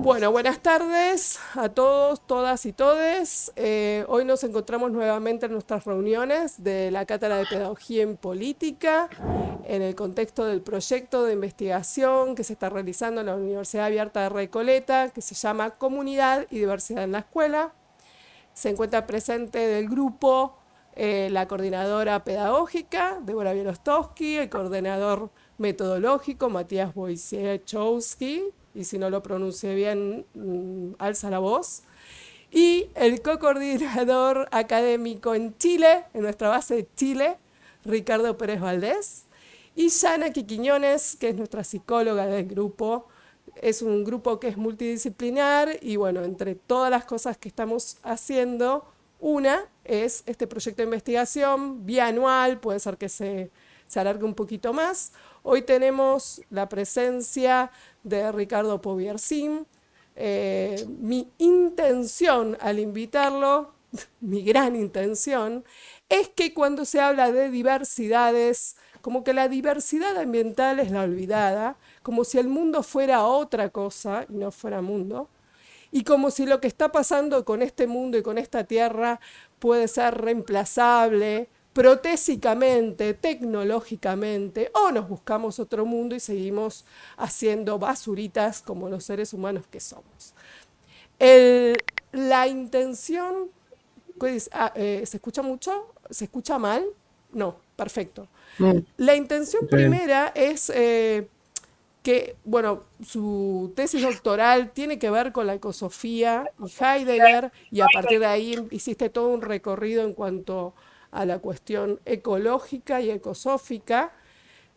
Bueno, buenas tardes a todos, todas y todes. Hoy nos encontramos nuevamente en nuestras reuniones de la Cátedra de Pedagogía en Política en el contexto del proyecto de investigación que se está realizando en la Universidad Abierta de Recoleta, que se llama Comunidad y Diversidad en la Escuela. Se encuentra presente del grupo la coordinadora pedagógica, Débora Bielostowski, el coordinador metodológico, Matías Wojciechowski, y si no lo pronuncie bien, alza la voz, y el co-coordinador académico en Chile, en nuestra base de Chile, Ricardo Pérez Valdés, y Yana Quiquiñones, que es nuestra psicóloga del grupo. Es un grupo que es multidisciplinar y bueno, entre todas las cosas que estamos haciendo, una es este proyecto de investigación bianual, puede ser que se alargue un poquito más. Hoy tenemos la presencia de Ricardo Poviersim. Mi intención al invitarlo, mi gran intención, es que cuando se habla de diversidades, como que la diversidad ambiental es la olvidada, como si el mundo fuera otra cosa y no fuera mundo, y como si lo que está pasando con este mundo y con esta tierra puede ser reemplazable protésicamente, tecnológicamente, o nos buscamos otro mundo y seguimos haciendo basuritas como los seres humanos que somos. La intención, ¿se escucha mucho? ¿Se escucha mal? No, perfecto. No, La intención está bien. primera es que, bueno, su tesis doctoral tiene que ver con la ecosofía y Heidegger, y a partir de ahí hiciste todo un recorrido en cuanto a la cuestión ecológica y ecosófica,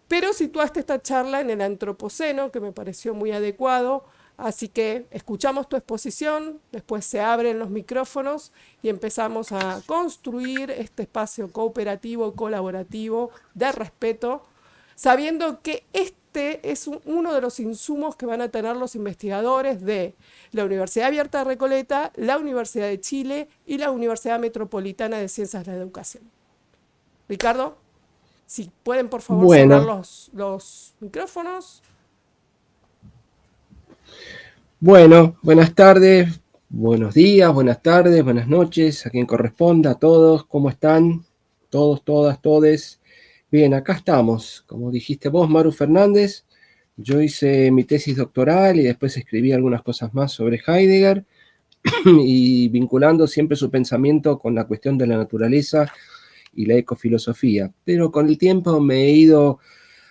pero situaste esta charla en el antropoceno, que me pareció muy adecuado, así que escuchamos tu exposición, después se abren los micrófonos y empezamos a construir este espacio cooperativo, colaborativo, de respeto, sabiendo que este es uno de los insumos que van a tener los investigadores de la Universidad Abierta de Recoleta, la Universidad de Chile y la Universidad Metropolitana de Ciencias de la Educación. Ricardo, si pueden por favor cerrar Bueno, los micrófonos. bueno, buenas tardes, buenos días, buenas tardes, buenas noches, a quien corresponda, a todos, ¿cómo están? Todos, todas, todes. Bien, acá estamos. Como dijiste vos, Maru Fernández, yo hice mi tesis doctoral y después escribí algunas cosas más sobre Heidegger y vinculando siempre su pensamiento con la cuestión de la naturaleza y la ecofilosofía. Pero con el tiempo me he ido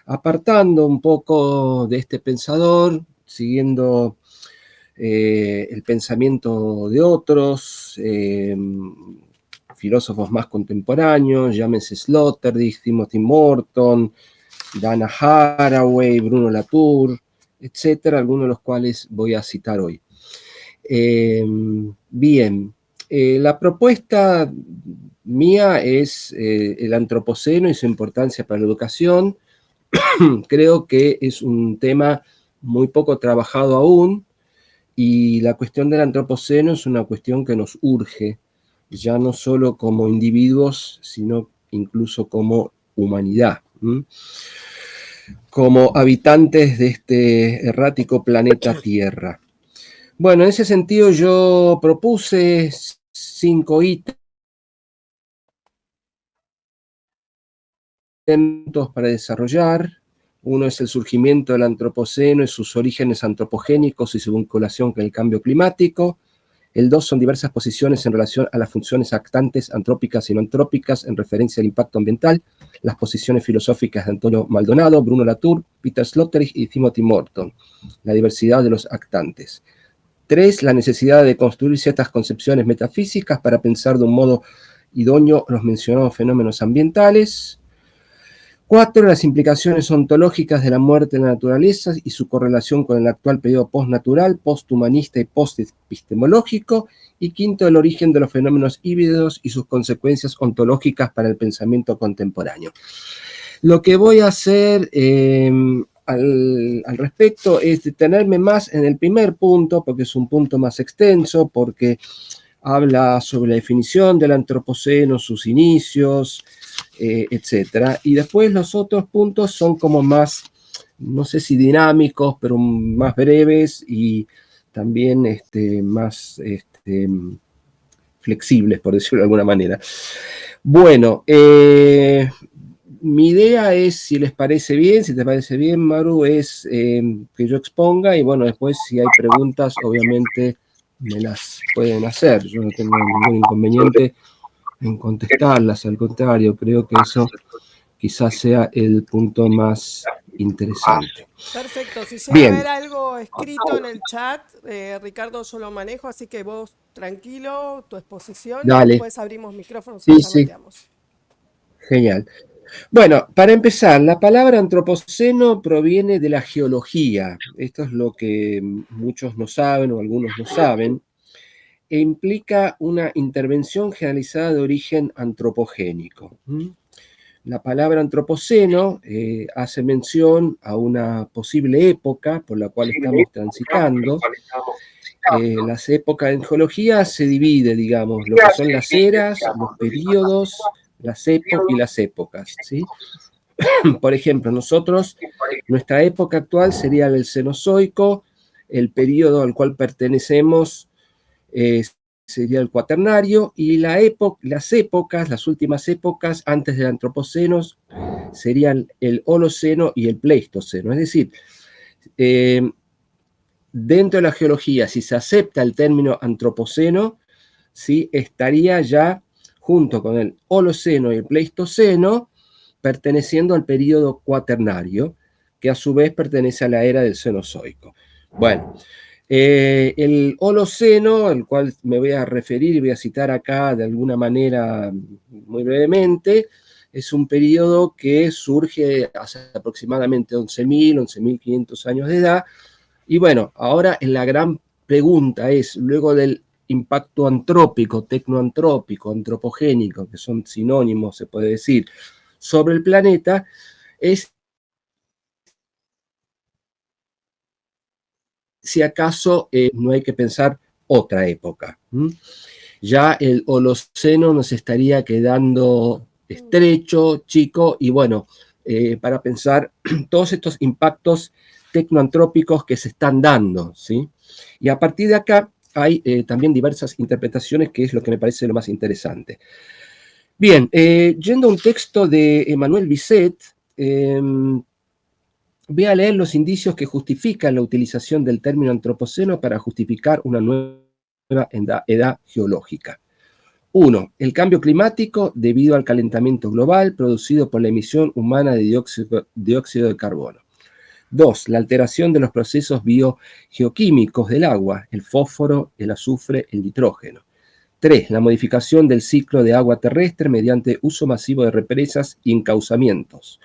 apartando un poco de este pensador, siguiendo el pensamiento de otros, filósofos más contemporáneos, llámese Sloterdijk, Timothy Morton, Dana Haraway, Bruno Latour, etcétera, algunos de los cuales voy a citar hoy. Bien, la propuesta mía es el antropoceno y su importancia para la educación. Creo que es un tema muy poco trabajado aún, y la cuestión del antropoceno es una cuestión que nos urge, ya no solo como individuos, sino incluso como humanidad, como habitantes de este errático planeta Tierra. Bueno, en ese sentido yo propuse 5 ítems para desarrollar. Uno es el surgimiento del antropoceno y sus orígenes antropogénicos y su vinculación con el cambio climático. El 2 son diversas posiciones en relación a las funciones actantes, antrópicas y no antrópicas, en referencia al impacto ambiental. Las posiciones filosóficas de Antonio Maldonado, Bruno Latour, Peter Sloterdijk y Timothy Morton. La diversidad de los actantes. 3, la necesidad de construir ciertas concepciones metafísicas para pensar de un modo idóneo los mencionados fenómenos ambientales. 4, las implicaciones ontológicas de la muerte en la naturaleza y su correlación con el actual periodo postnatural, posthumanista y postepistemológico. Y 5, el origen de los fenómenos híbridos y sus consecuencias ontológicas para el pensamiento contemporáneo. Lo que voy a hacer al respecto es detenerme más en el primer punto, porque es un punto más extenso, porque habla sobre la definición del antropoceno, sus inicios, etcétera. Y después los otros puntos son como más, no sé si dinámicos, pero más breves y también más flexibles, por decirlo de alguna manera. Bueno, mi idea es, si les parece bien, si te parece bien, Maru, es que yo exponga y bueno, después si hay preguntas, obviamente me las pueden hacer. Yo no tengo ningún inconveniente en contestarlas, al contrario, creo que eso quizás sea el punto más interesante. Perfecto, si llega a Bien. haber algo escrito en el chat, Ricardo, yo lo manejo, así que vos tranquilo, tu exposición, y Dale. después abrimos micrófonos y Sí, sí. charloteamos. Genial. Bueno, para empezar, la palabra antropoceno proviene de la geología. Esto es lo que muchos no saben o algunos no saben. E implica una intervención generalizada de origen antropogénico. La palabra antropoceno hace mención a una posible época por la cual estamos transitando. Las épocas en geología se divide, digamos, lo que son las eras, los periodos, las y las épocas, ¿sí? Por ejemplo, nuestra época actual sería el Cenozoico, el periodo al cual pertenecemos sería el Cuaternario, y las últimas épocas antes del Antropoceno serían el Holoceno y el Pleistoceno. Es decir, dentro de la geología, si se acepta el término Antropoceno, ¿sí? Estaría ya junto con el Holoceno y el Pleistoceno perteneciendo al periodo Cuaternario, que a su vez pertenece a la era del Cenozoico. Bueno, el Holoceno, al cual me voy a referir y voy a citar acá de alguna manera muy brevemente, es un periodo que surge hace aproximadamente 11.000, 11.500 años de edad. Y bueno, ahora la gran pregunta es, luego del impacto antrópico, tecnoantrópico, antropogénico, que son sinónimos, se puede decir, sobre el planeta, es si acaso no hay que pensar otra época. Ya el Holoceno nos estaría quedando estrecho, chico, y bueno, para pensar todos estos impactos tecnoantrópicos que se están dando, ¿sí? Y a partir de acá hay también diversas interpretaciones, que es lo que me parece lo más interesante. Bien, yendo a un texto de Emmanuel Bisset, voy a leer los indicios que justifican la utilización del término antropoceno para justificar una nueva edad geológica. 1. El cambio climático debido al calentamiento global producido por la emisión humana de dióxido de carbono. 2. La alteración de los procesos biogeoquímicos del agua, el fósforo, el azufre, el nitrógeno. 3. La modificación del ciclo de agua terrestre mediante uso masivo de represas y encauzamientos.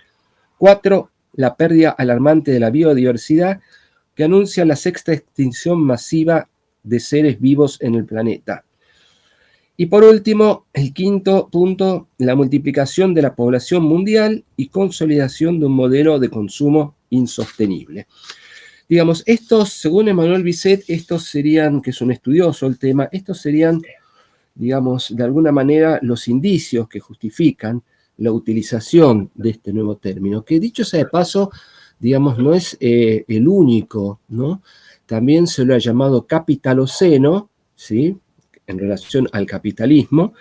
4. La pérdida alarmante de la biodiversidad que anuncia la sexta extinción masiva de seres vivos en el planeta. Y por último, el quinto punto, la multiplicación de la población mundial y consolidación de un modelo de consumo insostenible. Digamos, estos, según Emmanuel Bisset, estos serían, que es un estudioso del tema, estos serían, digamos, de alguna manera los indicios que justifican la utilización de este nuevo término, que dicho sea de paso, digamos, no es el único, ¿no? También se lo ha llamado capitaloceno, ¿sí?, en relación al capitalismo,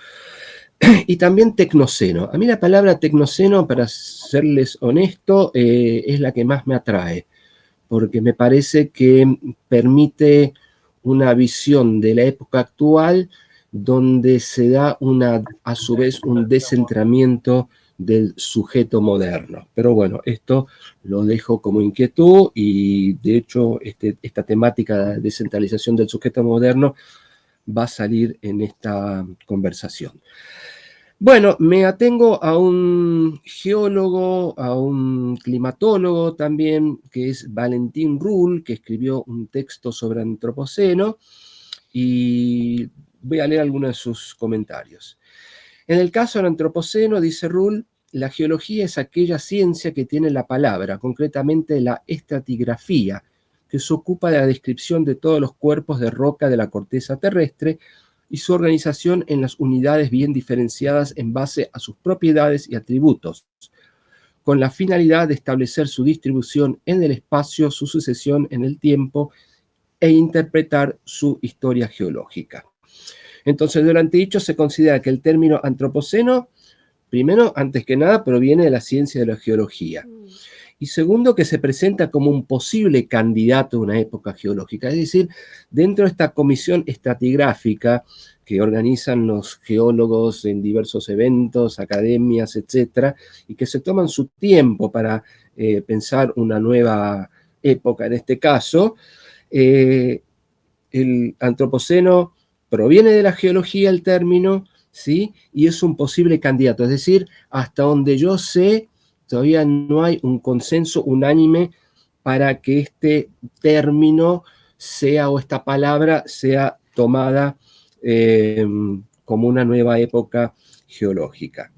y también tecnoceno. A mí la palabra tecnoceno, para serles honesto, es la que más me atrae, porque me parece que permite una visión de la época actual donde se da a su vez un descentramiento del sujeto moderno. Pero bueno, esto lo dejo como inquietud y de hecho esta temática de descentralización del sujeto moderno va a salir en esta conversación. Bueno, me atengo a un geólogo, a un climatólogo también, que es Valentín Rull, que escribió un texto sobre antropoceno, y voy a leer algunos de sus comentarios. En el caso del antropoceno, dice Rull, la geología es aquella ciencia que tiene la palabra, concretamente la estratigrafía, que se ocupa de la descripción de todos los cuerpos de roca de la corteza terrestre y su organización en las unidades bien diferenciadas en base a sus propiedades y atributos, con la finalidad de establecer su distribución en el espacio, su sucesión en el tiempo e interpretar su historia geológica. Entonces, durante dicho se considera que el término antropoceno, primero, antes que nada, proviene de la ciencia de la geología. Y segundo, que se presenta como un posible candidato a una época geológica. Es decir, dentro de esta comisión estratigráfica que organizan los geólogos en diversos eventos, academias, etcétera, y que se toman su tiempo para pensar una nueva época, en este caso, el antropoceno proviene de la geología el término, ¿sí? Y es un posible candidato. Es decir, hasta donde yo sé, todavía no hay un consenso unánime para que este término sea, o esta palabra sea tomada como una nueva época geológica.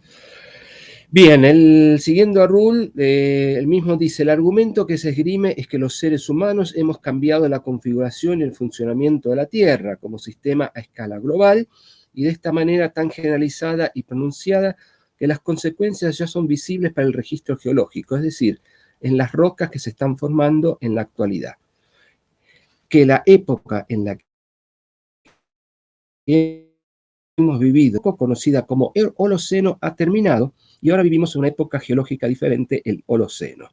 Bien, siguiendo a Ruhl, él mismo dice, el argumento que se esgrime es que los seres humanos hemos cambiado la configuración y el funcionamiento de la Tierra como sistema a escala global y de esta manera tan generalizada y pronunciada que las consecuencias ya son visibles para el registro geológico, es decir, en las rocas que se están formando en la actualidad. Que la época en la que hemos vivido, conocida como el Holoceno, ha terminado y ahora vivimos en una época geológica diferente, el Holoceno.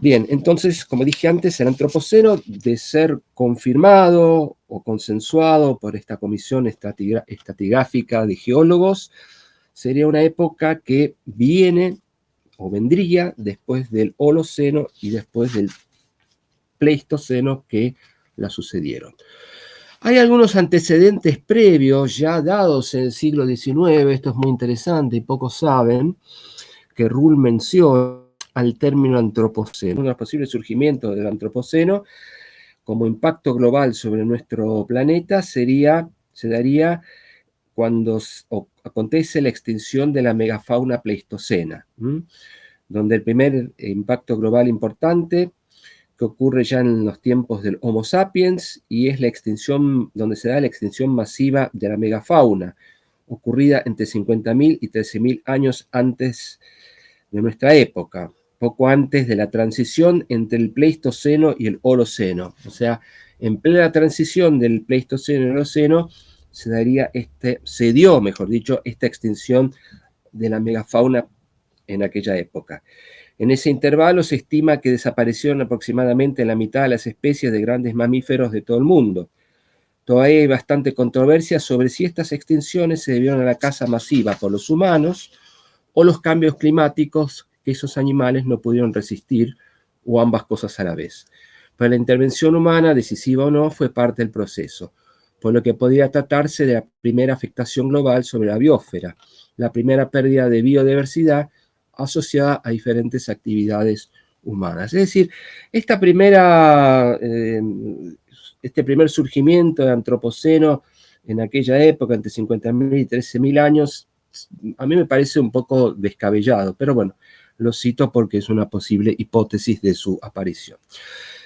Bien, entonces, como dije antes, el antropoceno, de ser confirmado o consensuado por esta comisión estratigráfica de geólogos, sería una época que viene o vendría después del Holoceno y después del Pleistoceno que la sucedieron. Hay algunos antecedentes previos ya dados en el siglo XIX, esto es muy interesante y pocos saben, que Ruhl menciona al término antropoceno. Uno de los posibles surgimientos del antropoceno como impacto global sobre nuestro planeta se daría cuando acontece la extinción de la megafauna pleistocena, donde el primer impacto global importante que ocurre ya en los tiempos del Homo sapiens y es la extinción, donde se da la extinción masiva de la megafauna, ocurrida entre 50.000 y 13.000 años antes de nuestra época, poco antes de la transición entre el Pleistoceno y el Holoceno. O sea, en plena transición del Pleistoceno y el Holoceno se dio, mejor dicho, esta extinción de la megafauna en aquella época. En ese intervalo se estima que desaparecieron aproximadamente la mitad de las especies de grandes mamíferos de todo el mundo. Todavía hay bastante controversia sobre si estas extinciones se debieron a la caza masiva por los humanos o los cambios climáticos que esos animales no pudieron resistir, o ambas cosas a la vez. Pero la intervención humana, decisiva o no, fue parte del proceso, por lo que podría tratarse de la primera afectación global sobre la biosfera, la primera pérdida de biodiversidad asociada a diferentes actividades humanas. Es decir, este primer surgimiento de antropoceno en aquella época, entre 50.000 y 13.000 años, a mí me parece un poco descabellado, pero bueno, lo cito porque es una posible hipótesis de su aparición.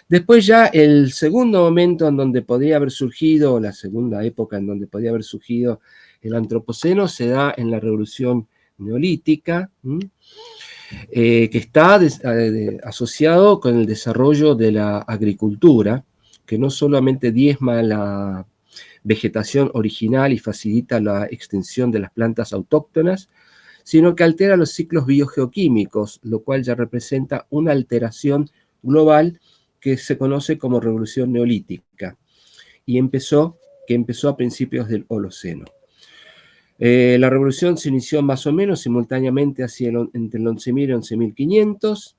Después ya el segundo momento en donde podría haber surgido, la segunda época en donde podría haber surgido el antropoceno, se da en la Revolución Neolítica, que está asociado con el desarrollo de la agricultura, que no solamente diezma la vegetación original y facilita la extinción de las plantas autóctonas, sino que altera los ciclos biogeoquímicos, lo cual ya representa una alteración global que se conoce como Revolución Neolítica, y que empezó a principios del Holoceno. La revolución se inició más o menos simultáneamente entre el 11.000 y 11.500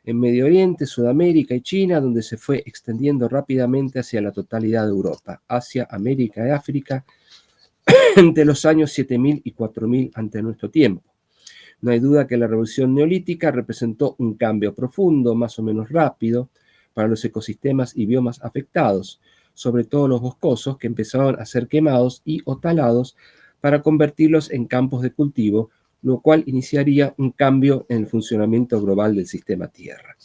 en Medio Oriente, Sudamérica y China, donde se fue extendiendo rápidamente hacia la totalidad de Europa, Asia, América y África, entre los años 7.000 y 4.000 ante nuestro tiempo. No hay duda que la revolución neolítica representó un cambio profundo, más o menos rápido, para los ecosistemas y biomas afectados, sobre todo los boscosos, que empezaron a ser quemados o talados para convertirlos en campos de cultivo, lo cual iniciaría un cambio en el funcionamiento global del sistema Tierra.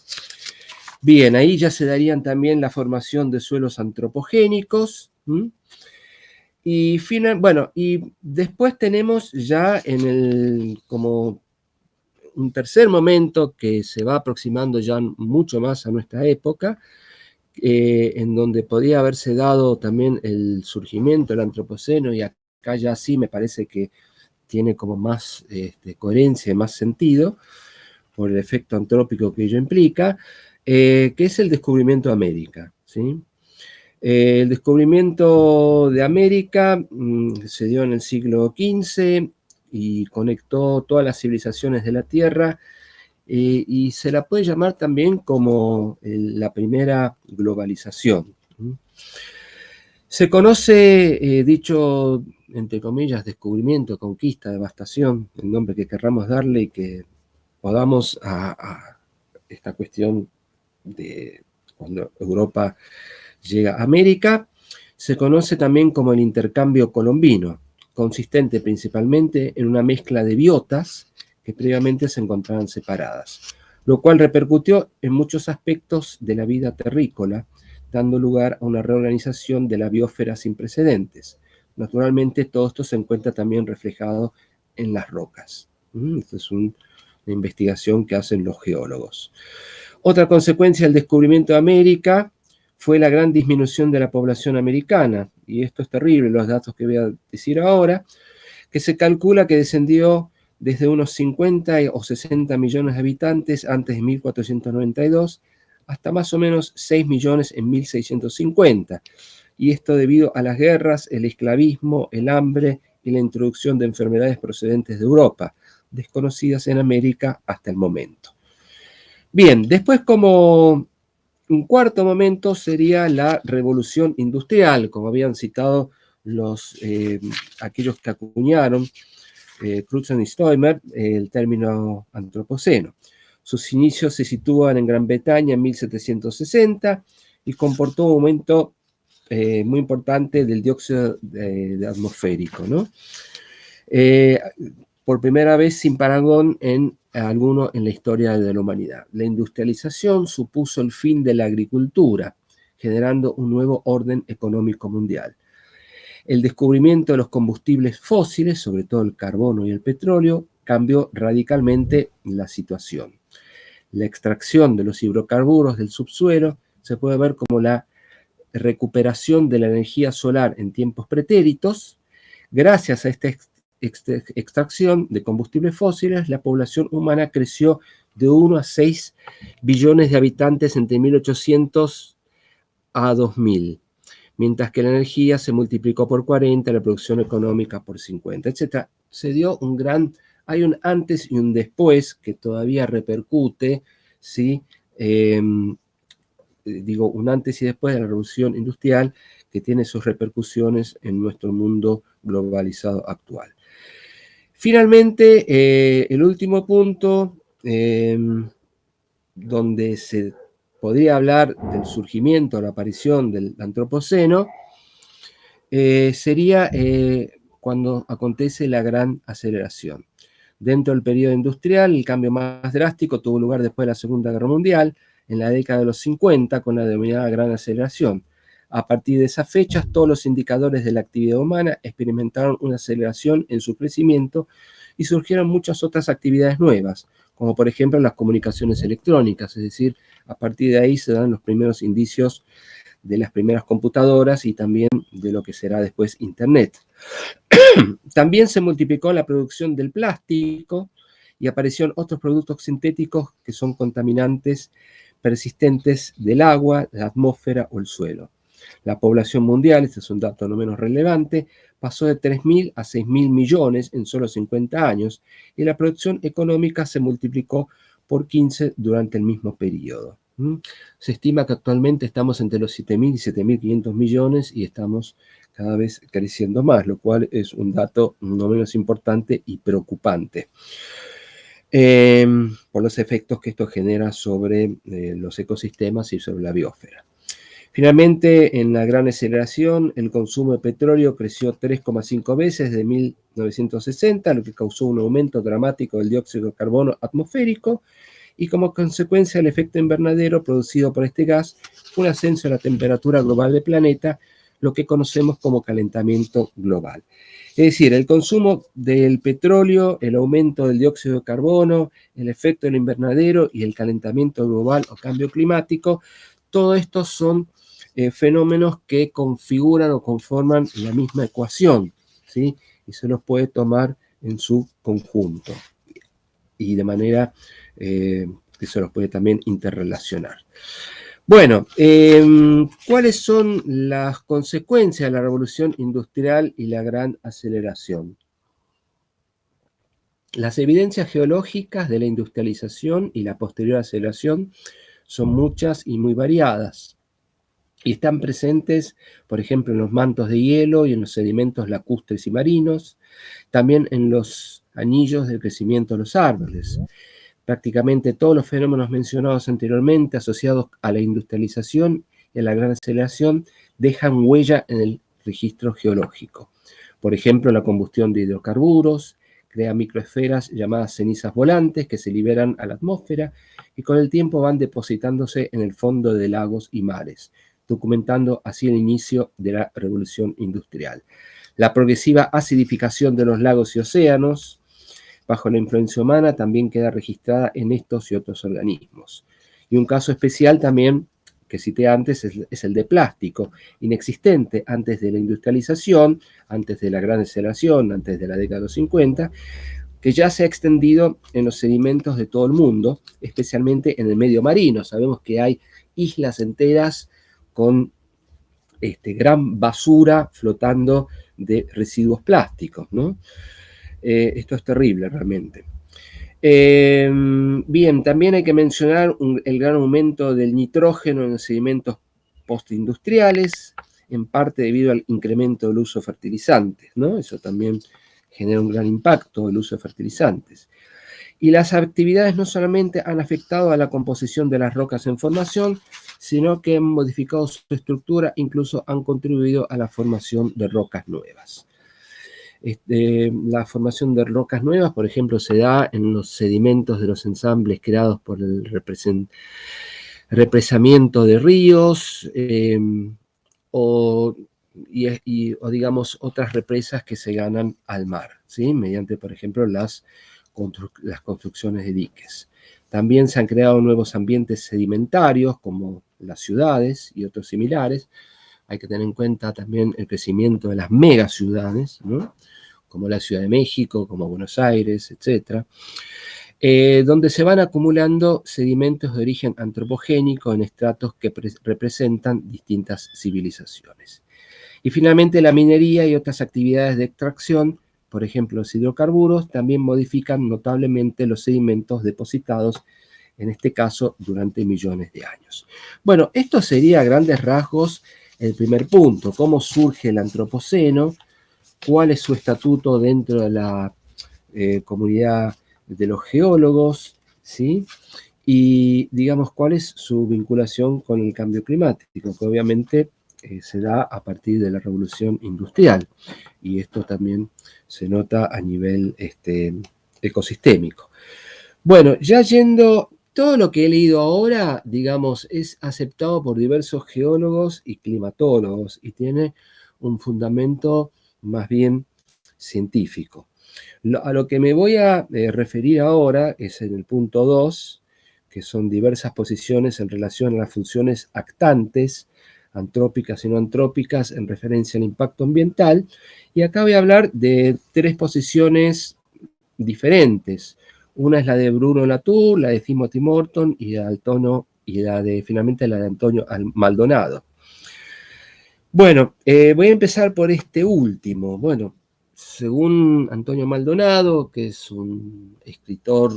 Bien, ahí ya se darían también la formación de suelos antropogénicos. Y después tenemos ya como un tercer momento que se va aproximando ya mucho más a nuestra época, en donde podía haberse dado también el surgimiento del antropoceno, y acá ya sí me parece que tiene como más coherencia y más sentido, por el efecto antrópico que ello implica, que es el descubrimiento de América, ¿sí? El descubrimiento de América se dio en el siglo XV y conectó todas las civilizaciones de la Tierra, y se la puede llamar también como la primera globalización. Se conoce, dicho entre comillas, descubrimiento, conquista, devastación, el nombre que querramos darle, y que podamos a esta cuestión de cuando Europa llega a América, se conoce también como el intercambio colombino, consistente principalmente en una mezcla de biotas que previamente se encontraban separadas, lo cual repercutió en muchos aspectos de la vida terrícola, dando lugar a una reorganización de la biosfera sin precedentes. Naturalmente, todo esto se encuentra también reflejado en las rocas. Esta es una investigación que hacen los geólogos. Otra consecuencia del descubrimiento de América fue la gran disminución de la población americana, y esto es terrible, los datos que voy a decir ahora, que se calcula que descendió desde unos 50 o 60 millones de habitantes antes de 1492 hasta más o menos 6 millones en 1650, y esto debido a las guerras, el esclavismo, el hambre y la introducción de enfermedades procedentes de Europa, desconocidas en América hasta el momento. Bien, después, como un cuarto momento, sería la revolución industrial, como habían citado aquellos que acuñaron, Crutzen y Stoimer, el término antropoceno. Sus inicios se sitúan en Gran Bretaña en 1760 y comportó un aumento muy importante del dióxido atmosférico, ¿no? Por primera vez sin parangón en alguno en la historia de la humanidad. La industrialización supuso el fin de la agricultura, generando un nuevo orden económico mundial. El descubrimiento de los combustibles fósiles, sobre todo el carbono y el petróleo, cambió radicalmente la situación. La extracción de los hidrocarburos del subsuelo se puede ver como la recuperación de la energía solar en tiempos pretéritos. Gracias a esta extracción de combustibles fósiles, la población humana creció de 1 a 6 billones de habitantes entre 1800 a 2000, mientras que la energía se multiplicó por 40, la producción económica por 50, etc. Se dio hay un antes y un después que todavía repercute, ¿sí? Digo, un antes y después de la revolución industrial que tiene sus repercusiones en nuestro mundo globalizado actual. Finalmente, el último punto, donde se podría hablar del surgimiento, la aparición del antropoceno, sería cuando acontece la gran aceleración. Dentro del periodo industrial, el cambio más drástico tuvo lugar después de la Segunda Guerra Mundial, en la década de los 50, con la denominada gran aceleración. A partir de esas fechas, todos los indicadores de la actividad humana experimentaron una aceleración en su crecimiento y surgieron muchas otras actividades nuevas, como por ejemplo las comunicaciones electrónicas, es decir, a partir de ahí se dan los primeros indicios de las primeras computadoras y también de lo que será después Internet. También se multiplicó la producción del plástico y aparecieron otros productos sintéticos que son contaminantes persistentes del agua, la atmósfera o el suelo. La población mundial, este es un dato no menos relevante, pasó de 3.000 a 6.000 millones en solo 50 años y la producción económica se multiplicó por 15 durante el mismo periodo. Se estima que actualmente estamos entre los 7.000 y 7.500 millones y estamos cada vez creciendo más, lo cual es un dato no menos importante y preocupante por los efectos que esto genera sobre los ecosistemas y sobre la biosfera. Finalmente, en la gran aceleración, el consumo de petróleo creció 3,5 veces desde 1960, lo que causó un aumento dramático del dióxido de carbono atmosférico y como consecuencia del efecto invernadero producido por este gas, un ascenso de la temperatura global del planeta, lo que conocemos como calentamiento global. Es decir, el consumo del petróleo, el aumento del dióxido de carbono, el efecto del invernadero y el calentamiento global o cambio climático, todo esto son fenómenos que configuran o conforman la misma ecuación, ¿sí? Y se los puede tomar en su conjunto y de manera que se los puede también interrelacionar. Bueno, ¿cuáles son las consecuencias de la revolución industrial y la gran aceleración? Las evidencias geológicas de la industrialización y la posterior aceleración son muchas y muy variadas, y están presentes, por ejemplo, en los mantos de hielo y en los sedimentos lacustres y marinos, también en los anillos del crecimiento de los árboles. Prácticamente todos los fenómenos mencionados anteriormente asociados a la industrialización y a la gran aceleración dejan huella en el registro geológico. Por ejemplo, la combustión de hidrocarburos crea microesferas llamadas cenizas volantes que se liberan a la atmósfera y con el tiempo van depositándose en el fondo de lagos y mares, documentando así el inicio de la revolución industrial. La progresiva acidificación de los lagos y océanos bajo la influencia humana también queda registrada en estos y otros organismos. Y un caso especial también que cité antes es el de plástico, inexistente antes de la industrialización, antes de la gran aceleración, antes de la década de los 50, que ya se ha extendido en los sedimentos de todo el mundo, especialmente en el medio marino. Sabemos que hay islas enteras con gran basura flotando de residuos plásticos, ¿no? Esto es terrible realmente. Bien, también hay que mencionar el gran aumento del nitrógeno en los sedimentos postindustriales, en parte debido al incremento del uso de fertilizantes, ¿no? Eso también genera un gran impacto, el uso de fertilizantes. Y las actividades no solamente han afectado a la composición de las rocas en formación, sino que han modificado su estructura, incluso han contribuido a la formación de rocas nuevas. La formación de rocas nuevas, por ejemplo, se da en los sedimentos de los ensambles creados por el represamiento de ríos o digamos otras represas que se ganan al mar, ¿sí? Mediante, por ejemplo, las construcciones de diques. También se han creado nuevos ambientes sedimentarios como las ciudades y otros similares. Hay que tener en cuenta también el crecimiento de las megaciudades, ¿no? Como la Ciudad de México, como Buenos Aires, etc., donde se van acumulando sedimentos de origen antropogénico en estratos que representan distintas civilizaciones. Y finalmente la minería y otras actividades de extracción, por ejemplo los hidrocarburos, también modifican notablemente los sedimentos depositados, en este caso durante millones de años. Bueno, esto sería a grandes rasgos el primer punto, cómo surge el antropoceno, cuál es su estatuto dentro de la comunidad de los geólogos, ¿sí? Y digamos cuál es su vinculación con el cambio climático, que obviamente se da a partir de la revolución industrial, y esto también se nota a nivel ecosistémico. Bueno, ya yendo, todo lo que he leído ahora, digamos, es aceptado por diversos geólogos y climatólogos y tiene un fundamento más bien científico. A lo que me voy a referir ahora es en el punto 2, que son diversas posiciones en relación a las funciones actantes, antrópicas y no antrópicas, en referencia al impacto ambiental. Y acá voy a hablar de 3 posiciones diferentes. Una es la de Bruno Latour, la de Timothy Morton y finalmente la de Antonio Maldonado. Bueno, voy a empezar por este último. Bueno, según Antonio Maldonado, que es un escritor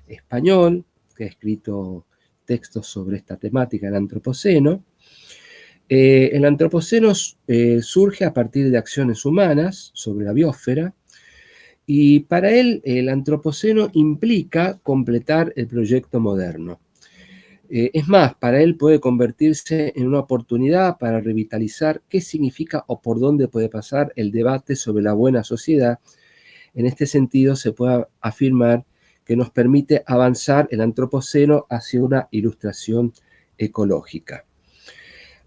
español, que ha escrito textos sobre esta temática del antropoceno, el antropoceno surge a partir de acciones humanas sobre la biosfera, y para él el antropoceno implica completar el proyecto moderno. Es más, para él puede convertirse en una oportunidad para revitalizar qué significa o por dónde puede pasar el debate sobre la buena sociedad. En este sentido, se puede afirmar que nos permite avanzar el antropoceno hacia una ilustración ecológica.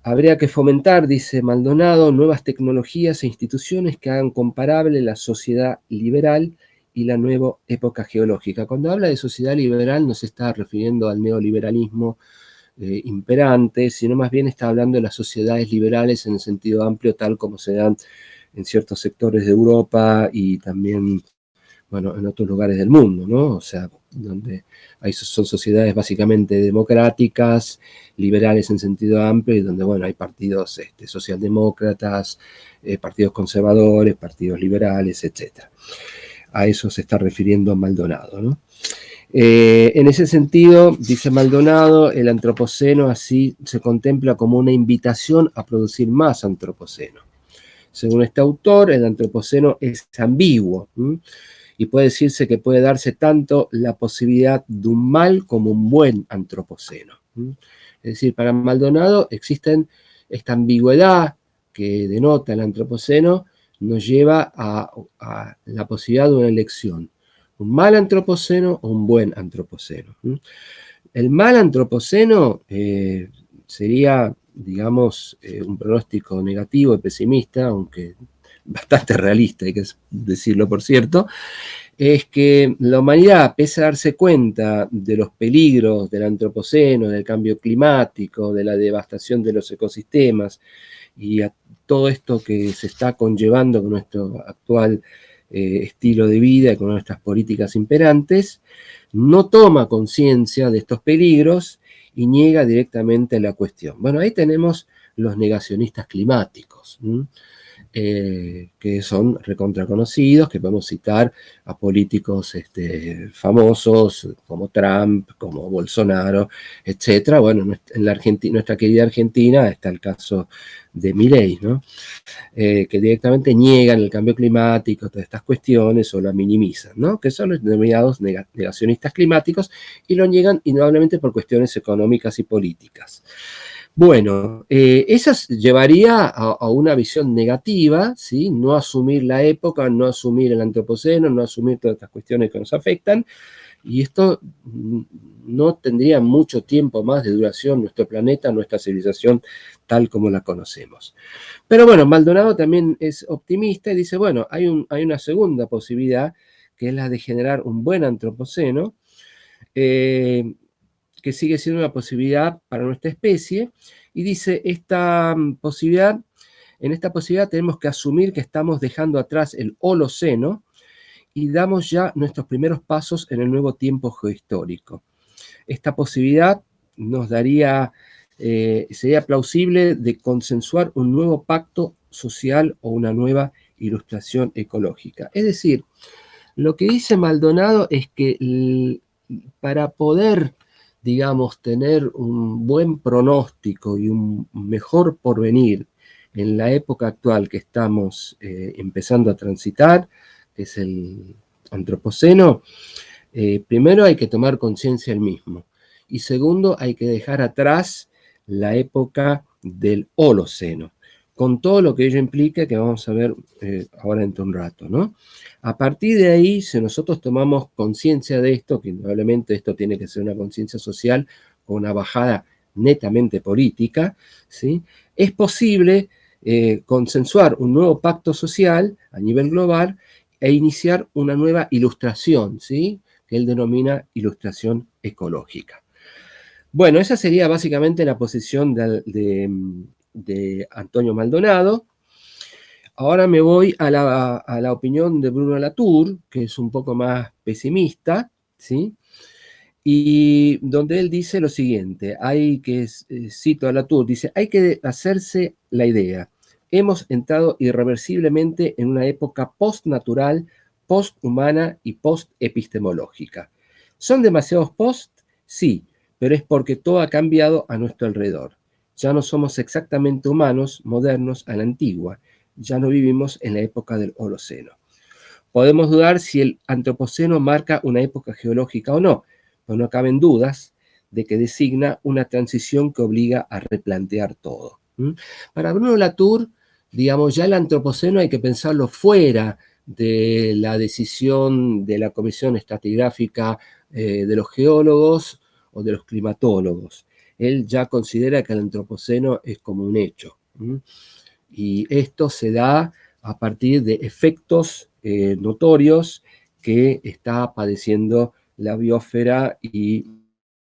Habría que fomentar, dice Maldonado, nuevas tecnologías e instituciones que hagan comparable la sociedad liberal y la nueva época geológica. Cuando habla de sociedad liberal no se está refiriendo al neoliberalismo imperante, sino más bien está hablando de las sociedades liberales en el sentido amplio, tal como se dan en ciertos sectores de Europa y también, bueno, en otros lugares del mundo, ¿no? O sea, donde son sociedades básicamente democráticas, liberales en sentido amplio, y donde, bueno, hay partidos socialdemócratas, partidos conservadores, partidos liberales, etc. A eso se está refiriendo Maldonado, ¿no? En ese sentido, dice Maldonado, el antropoceno así se contempla como una invitación a producir más antropoceno. Según este autor, el antropoceno es ambiguo, y puede decirse que puede darse tanto la posibilidad de un mal como un buen antropoceno. Es decir, para Maldonado existe esta ambigüedad que denota el antropoceno, nos lleva a la posibilidad de una elección: un mal antropoceno o un buen antropoceno. El mal antropoceno sería, digamos, un pronóstico negativo y pesimista, aunque bastante realista, hay que decirlo por cierto, es que la humanidad, pese a darse cuenta de los peligros del antropoceno, del cambio climático, de la devastación de los ecosistemas y a todo esto que se está conllevando con nuestro actual estilo de vida y con nuestras políticas imperantes, no toma conciencia de estos peligros y niega directamente la cuestión. Bueno, ahí tenemos los negacionistas climáticos, que son recontraconocidos, que podemos citar a políticos famosos como Trump, como Bolsonaro, etc. Bueno, en nuestra querida Argentina está el caso de Milei, ¿no? Que directamente niegan el cambio climático, todas estas cuestiones, o la minimizan, ¿no? Que son los denominados negacionistas climáticos, y lo niegan indudablemente por cuestiones económicas y políticas. Bueno, eso llevaría a una visión negativa, ¿sí? No asumir la época, no asumir el antropoceno, no asumir todas estas cuestiones que nos afectan, y esto no tendría mucho tiempo más de duración nuestro planeta, nuestra civilización tal como la conocemos. Pero bueno, Maldonado también es optimista y dice, bueno, hay una segunda posibilidad, que es la de generar un buen antropoceno, que sigue siendo una posibilidad para nuestra especie, y dice, en esta posibilidad tenemos que asumir que estamos dejando atrás el Holoceno y damos ya nuestros primeros pasos en el nuevo tiempo geohistórico. Esta posibilidad nos daría, sería plausible de consensuar un nuevo pacto social o una nueva ilustración ecológica. Es decir, lo que dice Maldonado es que para poder, digamos, tener un buen pronóstico y un mejor porvenir en la época actual que estamos empezando a transitar, que es el antropoceno, primero hay que tomar conciencia del mismo, y segundo hay que dejar atrás la época del Holoceno, con todo lo que ello implica, que vamos a ver ahora dentro de un rato, ¿no? A partir de ahí, si nosotros tomamos conciencia de esto, que indudablemente esto tiene que ser una conciencia social o una bajada netamente política, ¿sí? Es posible consensuar un nuevo pacto social a nivel global e iniciar una nueva ilustración, ¿sí? Que él denomina ilustración ecológica. Bueno, esa sería básicamente la posición de Antonio Maldonado. Ahora me voy a la opinión de Bruno Latour, que es un poco más pesimista, ¿sí? Y donde él dice lo siguiente, cito a Latour, dice, hay que hacerse la idea, hemos entrado irreversiblemente en una época postnatural, posthumana y postepistemológica. ¿Son demasiados post? Sí, pero es porque todo ha cambiado a nuestro alrededor. Ya no somos exactamente humanos modernos a la antigua, ya no vivimos en la época del Holoceno. Podemos dudar si el antropoceno marca una época geológica o no, pero no caben dudas de que designa una transición que obliga a replantear todo. Para Bruno Latour, digamos, ya el antropoceno hay que pensarlo fuera de la decisión de la Comisión Estratigráfica de los geólogos o de los climatólogos. Él ya considera que el antropoceno es como un hecho. Y esto se da a partir de efectos notorios que está padeciendo la biosfera y,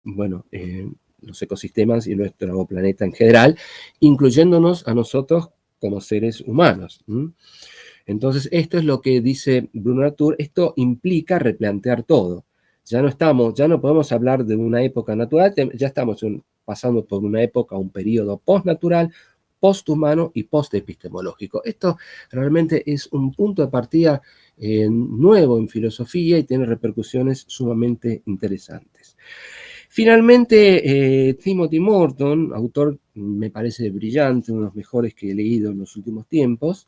bueno, los ecosistemas y nuestro planeta en general, incluyéndonos a nosotros como seres humanos. Entonces, esto es lo que dice Bruno Latour. Esto implica replantear todo. Ya no podemos hablar de una época natural, ya estamos pasando por una época, un periodo postnatural, posthumano y postepistemológico. Esto realmente es un punto de partida nuevo en filosofía y tiene repercusiones sumamente interesantes. Finalmente, Timothy Morton, autor me parece brillante, uno de los mejores que he leído en los últimos tiempos.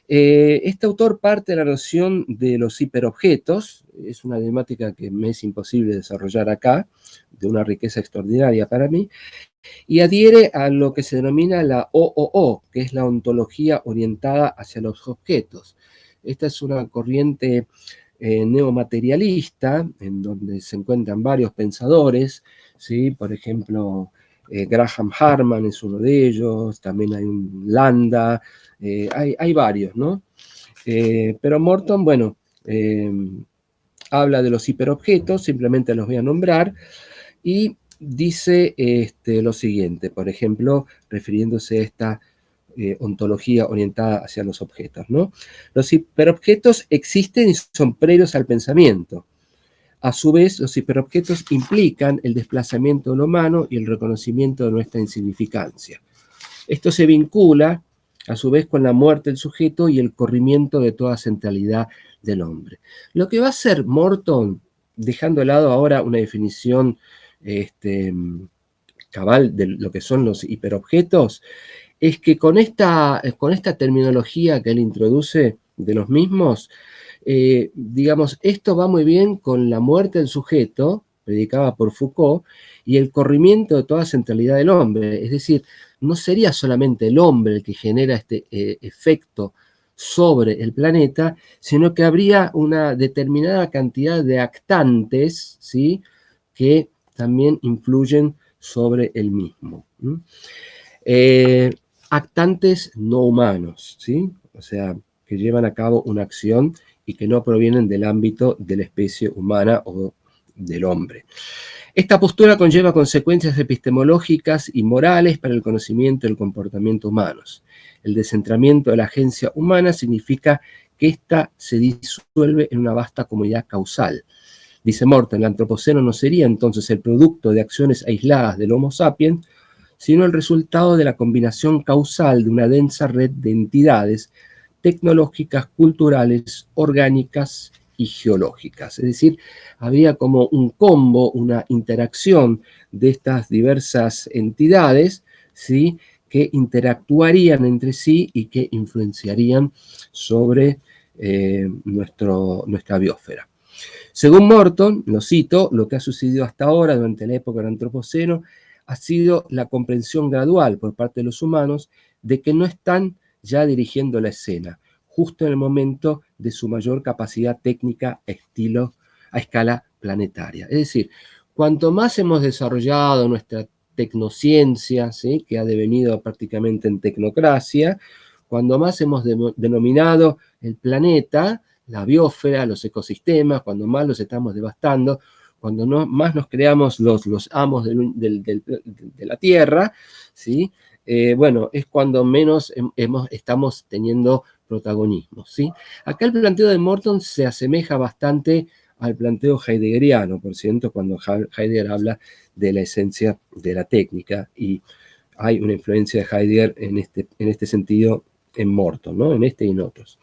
Este autor parte de la noción de los hiperobjetos, es una temática que me es imposible desarrollar acá, de una riqueza extraordinaria para mí, y adhiere a lo que se denomina la OOO, que es la ontología orientada hacia los objetos. Esta es una corriente neomaterialista, en donde se encuentran varios pensadores, ¿sí? Por ejemplo, Graham Harman es uno de ellos, también hay un Landa, hay varios, ¿no? Pero Morton, bueno, habla de los hiperobjetos, simplemente los voy a nombrar, y dice lo siguiente, por ejemplo, refiriéndose a esta ontología orientada hacia los objetos, ¿no? Los hiperobjetos existen y son previos al pensamiento. A su vez, los hiperobjetos implican el desplazamiento de lo humano y el reconocimiento de nuestra insignificancia. Esto se vincula, a su vez, con la muerte del sujeto y el corrimiento de toda centralidad del hombre. Lo que va a hacer Morton, dejando de lado ahora una definición cabal de lo que son los hiperobjetos, es que con esta terminología que él introduce de los mismos, digamos, esto va muy bien con la muerte del sujeto, predicada por Foucault, y el corrimiento de toda centralidad del hombre. Es decir, no sería solamente el hombre el que genera este efecto sobre el planeta, sino que habría una determinada cantidad de actantes, ¿sí?, que también influyen sobre el mismo. Actantes no humanos, ¿sí? O sea, que llevan a cabo una acción y que no provienen del ámbito de la especie humana o del hombre. Esta postura conlleva consecuencias epistemológicas y morales para el conocimiento del comportamiento humanos. El descentramiento de la agencia humana significa que ésta se disuelve en una vasta comunidad causal. Dice Morton, el antropoceno no sería entonces el producto de acciones aisladas del Homo sapiens, sino el resultado de la combinación causal de una densa red de entidades tecnológicas, culturales, orgánicas y geológicas. Es decir, había como un combo, una interacción de estas diversas entidades, ¿sí?, que interactuarían entre sí y que influenciarían sobre nuestra biosfera. Según Morton, lo cito, lo que ha sucedido hasta ahora durante la época del Antropoceno ha sido la comprensión gradual por parte de los humanos de que no están ya dirigiendo la escena, justo en el momento de su mayor capacidad técnica a escala planetaria. Es decir, cuanto más hemos desarrollado nuestra tecnociencia, ¿sí?, que ha devenido prácticamente en tecnocracia, cuando más hemos denominado el planeta, la biosfera, los ecosistemas, cuando más los estamos devastando, cuando más nos creamos los amos de la Tierra, ¿sí? Bueno, es cuando menos estamos teniendo protagonismo, ¿sí? Acá el planteo de Morton se asemeja bastante al planteo heideggeriano, por cierto, cuando Heidegger habla de la esencia de la técnica, y hay una influencia de Heidegger en este sentido en Morton, ¿no?, en este y en otros.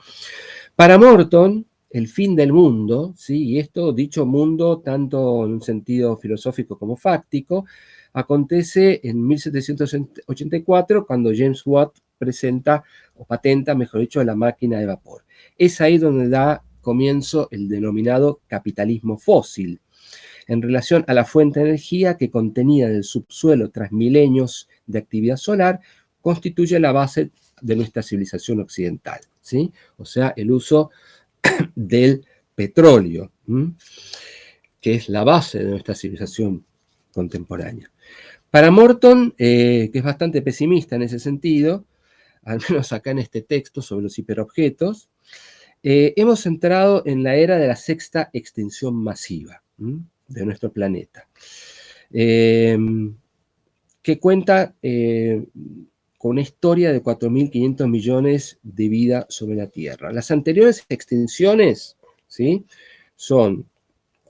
Para Morton, el fin del mundo, ¿sí?, y esto dicho mundo tanto en un sentido filosófico como fáctico, acontece en 1784 cuando James Watt presenta o patenta, mejor dicho, la máquina de vapor. Es ahí donde da comienzo el denominado capitalismo fósil, en relación a la fuente de energía que contenida en el subsuelo tras milenios de actividad solar constituye la base de nuestra civilización occidental, ¿sí? O sea, el uso del petróleo, que es la base de nuestra civilización contemporánea. Para Morton, que es bastante pesimista en ese sentido, al menos acá en este texto sobre los hiperobjetos, hemos entrado en la era de la sexta extinción masiva de nuestro planeta. que cuenta con una historia de 4.500 millones de vida sobre la Tierra. Las anteriores extinciones, ¿sí?, son,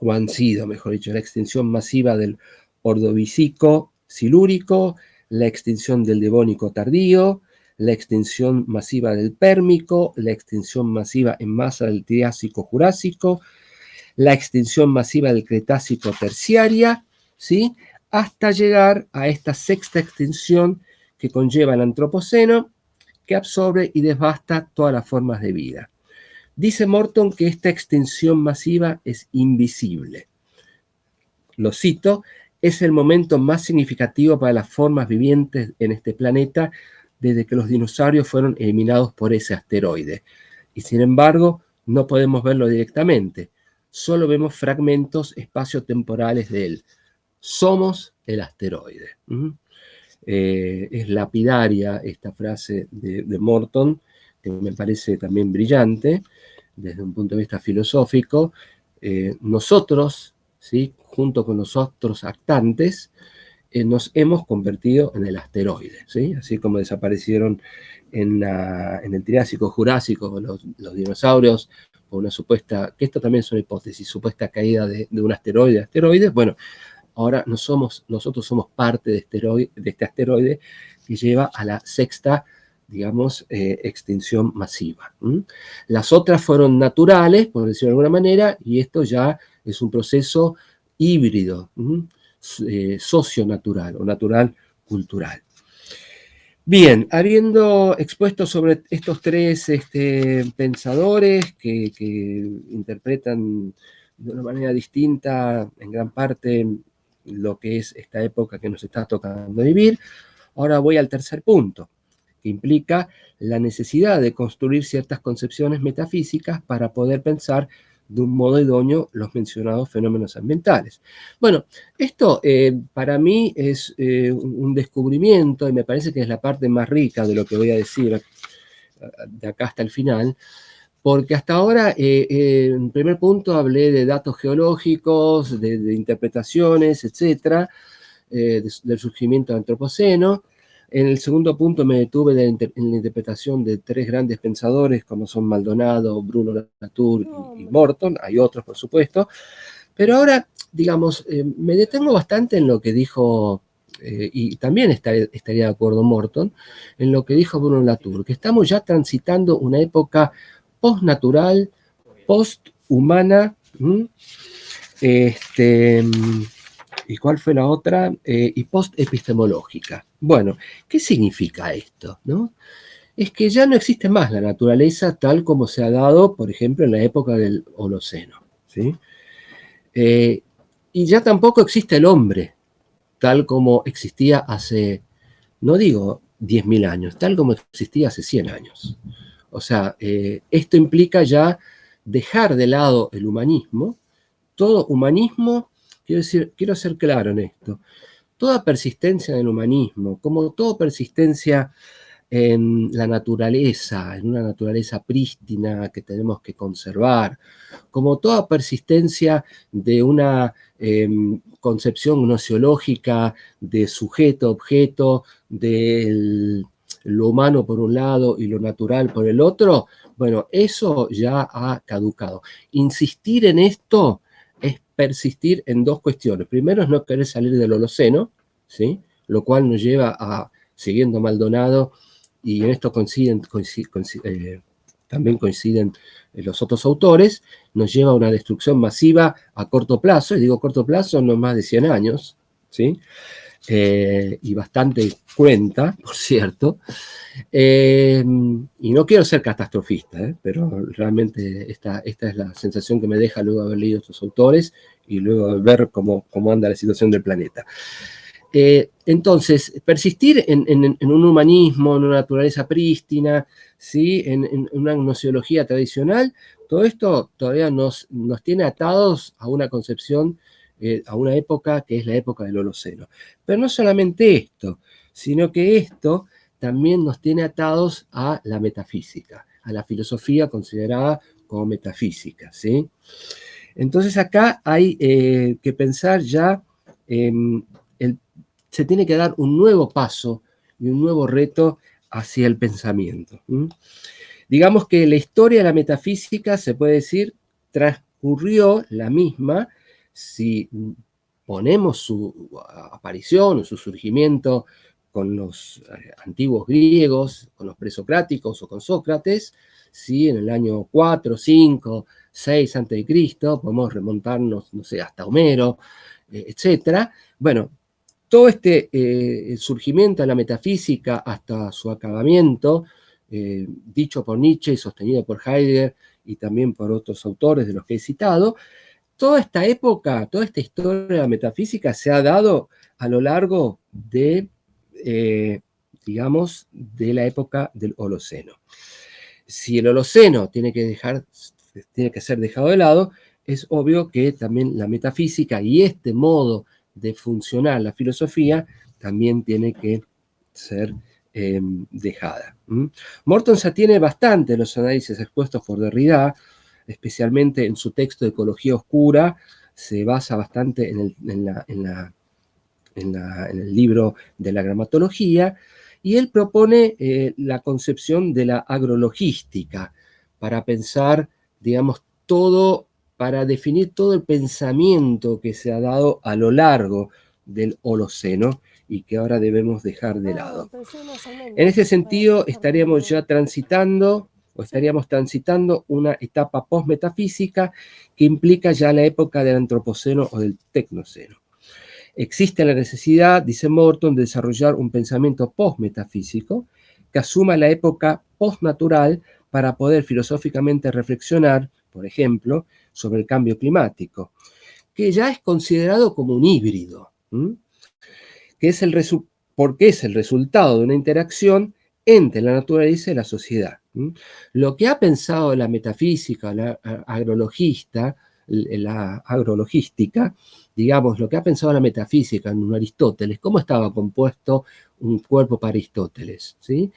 o han sido, mejor dicho, la extinción masiva del Ordovicico silúrico, la extinción del Devónico tardío, la extinción masiva del Pérmico, la extinción masiva en masa del Triásico Jurásico, la extinción masiva del Cretácico terciaria, ¿sí?, hasta llegar a esta sexta extinción que conlleva el Antropoceno, que absorbe y devasta todas las formas de vida. Dice Morton que esta extinción masiva es invisible. Lo cito: es el momento más significativo para las formas vivientes en este planeta desde que los dinosaurios fueron eliminados por ese asteroide. Y sin embargo, no podemos verlo directamente. Solo vemos fragmentos espaciotemporales de él. Somos el asteroide. Es lapidaria esta frase de Morton, que me parece también brillante desde un punto de vista filosófico. Nosotros, ¿sí?, junto con los otros actantes, nos hemos convertido en el asteroide, ¿sí? Así como desaparecieron en el Triásico Jurásico los dinosaurios, por una supuesta, que esto también es una hipótesis, supuesta caída de un asteroides. Bueno, ahora nosotros somos parte de este asteroide que lleva a la sexta, digamos, extinción masiva. Las otras fueron naturales, por decirlo de alguna manera, y esto ya es un proceso híbrido, socionatural o natural-cultural. Bien, habiendo expuesto sobre estos tres pensadores que interpretan de una manera distinta, en gran parte, lo que es esta época que nos está tocando vivir, ahora voy al tercer punto, que implica la necesidad de construir ciertas concepciones metafísicas para poder pensar de un modo idóneo los mencionados fenómenos ambientales. Bueno, esto para mí es un descubrimiento, y me parece que es la parte más rica de lo que voy a decir de acá hasta el final, porque hasta ahora, en primer punto, hablé de datos geológicos, de interpretaciones, etcétera, del surgimiento del Antropoceno. En el segundo punto me detuve en la interpretación de tres grandes pensadores como son Maldonado, Bruno Latour y Morton. Hay otros, por supuesto. Pero ahora, digamos, me detengo bastante en lo que dijo, y también estaría de acuerdo Morton, en lo que dijo Bruno Latour, que estamos ya transitando una época postnatural, posthumana, ¿y cuál fue la otra? Y postepistemológica. Bueno, ¿qué significa esto, no? Es que ya no existe más la naturaleza tal como se ha dado, por ejemplo, en la época del Holoceno, ¿sí? Y ya tampoco existe el hombre tal como existía hace, no digo 10.000 años, tal como existía hace 100 años. O sea, esto implica ya dejar de lado el humanismo. Todo humanismo, quiero ser claro en esto, toda persistencia en el humanismo, como toda persistencia en la naturaleza, en una naturaleza prístina que tenemos que conservar, como toda persistencia de una concepción gnosiológica de sujeto-objeto, de lo humano por un lado y lo natural por el otro, bueno, eso ya ha caducado. Insistir en esto es persistir en dos cuestiones. Primero es no querer salir del Holoceno, ¿sí?, lo cual nos lleva a, siguiendo Maldonado, y en esto también coinciden los otros autores, nos lleva a una destrucción masiva a corto plazo, y digo corto plazo, no más de 100 años, ¿sí? Y bastante cruenta, por cierto. Y no quiero ser catastrofista, pero realmente esta es la sensación que me deja luego de haber leído estos autores y luego de ver cómo anda la situación del planeta. Entonces, persistir en un humanismo, en una naturaleza prístina, ¿sí?, en una gnosiología tradicional, todo esto todavía nos tiene atados a una concepción, a una época que es la época del Holoceno. Pero no solamente esto, sino que esto también nos tiene atados a la metafísica, a la filosofía considerada como metafísica, ¿sí? Entonces acá hay que pensar ya el se tiene que dar un nuevo paso y un nuevo reto hacia el pensamiento. Digamos que la historia de la metafísica, se puede decir, transcurrió la misma, si ponemos su aparición o su surgimiento con los antiguos griegos, con los presocráticos o con Sócrates, ¿sí? En el año 4, 5, 6 a.C., podemos remontarnos, no sé, hasta Homero, etc. Bueno, todo el surgimiento de la metafísica hasta su acabamiento, dicho por Nietzsche y sostenido por Heidegger y también por otros autores de los que he citado, toda esta época, toda esta historia de la metafísica se ha dado a lo largo de, digamos, de la época del Holoceno. Si el Holoceno tiene que ser dejado de lado, es obvio que también la metafísica y este modo de funcionar la filosofía también tiene que ser dejada. Morton se atiene bastante a los análisis expuestos por Derrida, especialmente en su texto de Ecología Oscura, se basa bastante en el libro de la gramatología, y él propone la concepción de la agrologística para pensar, digamos, para definir todo el pensamiento que se ha dado a lo largo del Holoceno y que ahora debemos dejar de lado. En ese sentido, estaríamos transitando una etapa postmetafísica que implica ya la época del Antropoceno o del Tecnoceno. Existe la necesidad, dice Morton, de desarrollar un pensamiento postmetafísico que asuma la época postnatural para poder filosóficamente reflexionar, por ejemplo, sobre el cambio climático, que ya es considerado como un híbrido, porque es el resultado de una interacción entre la naturaleza y la sociedad. Lo que ha pensado la metafísica, la agrologística, digamos, lo que ha pensado la metafísica en un Aristóteles, ¿cómo estaba compuesto un cuerpo para Aristóteles? ¿Sí?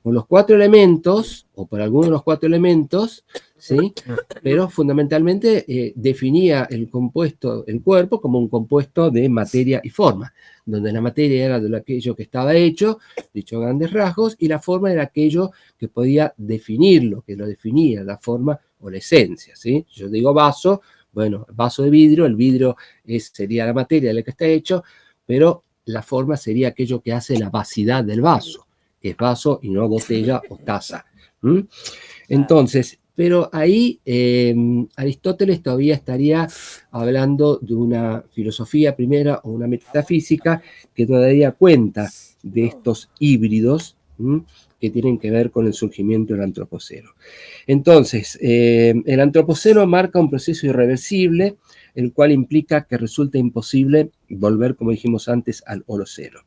Por los 4 elementos, o por alguno de los 4 elementos, ¿sí? Pero fundamentalmente definía el cuerpo como un compuesto de materia y forma, donde la materia era de aquello que estaba hecho, dicho a grandes rasgos, y la forma era aquello que podía definirlo, que lo definía, la forma o la esencia, ¿sí? Yo digo vaso, bueno, vaso de vidrio, el vidrio sería la materia de la que está hecho, pero la forma sería aquello que hace la vacidad del vaso, que es vaso y no botella o taza. Entonces, pero ahí Aristóteles todavía estaría hablando de una filosofía primera o una metafísica que todavía cuenta de estos híbridos que tienen que ver con el surgimiento del Antropoceno. Entonces, el Antropoceno marca un proceso irreversible, el cual implica que resulta imposible volver, como dijimos antes, al Holoceno.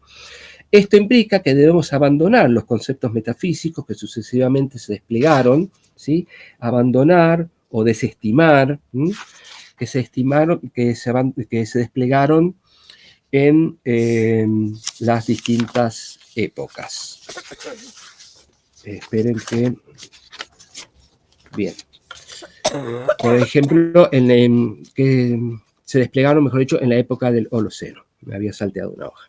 Esto implica que debemos abandonar los conceptos metafísicos que sucesivamente se desplegaron, ¿sí? Abandonar o desestimar, que se desplegaron en las distintas épocas. Esperen que... Bien. Por ejemplo, que se desplegaron, mejor dicho, en la época del Holoceno. Me había salteado una hoja.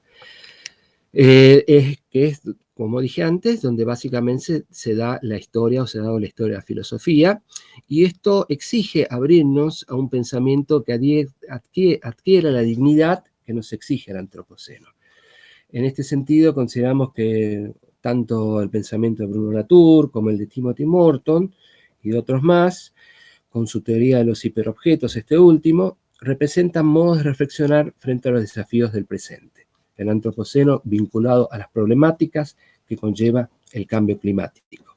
Que es, como dije antes, donde básicamente se da la historia o se ha dado la historia de la filosofía, y esto exige abrirnos a un pensamiento que adquiera la dignidad que nos exige el Antropoceno. En este sentido, consideramos que tanto el pensamiento de Bruno Latour como el de Timothy Morton y de otros más, con su teoría de los hiperobjetos, este último, representan modos de reflexionar frente a los desafíos del presente. El Antropoceno vinculado a las problemáticas que conlleva el cambio climático.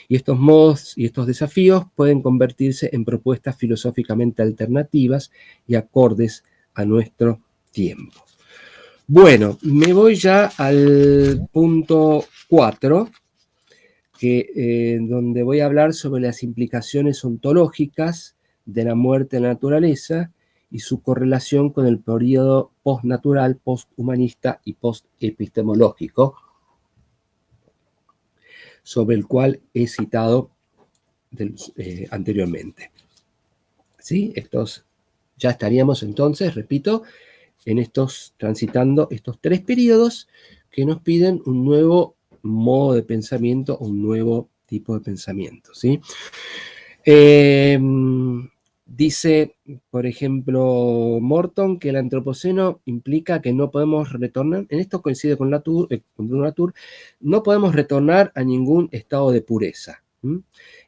Y estos modos y estos desafíos pueden convertirse en propuestas filosóficamente alternativas y acordes a nuestro tiempo. Bueno, me voy ya al punto 4, donde voy a hablar sobre las implicaciones ontológicas de la muerte en la naturaleza y su correlación con el periodo postnatural, posthumanista y postepistemológico, sobre el cual he citado anteriormente. ¿Sí? Ya estaríamos entonces, repito, transitando estos 3 periodos que nos piden un nuevo modo de pensamiento, un nuevo tipo de pensamiento, ¿sí? Dice, por ejemplo, Morton, que el antropoceno implica que no podemos retornar, en esto coincide con Bruno Latour, no podemos retornar a ningún estado de pureza.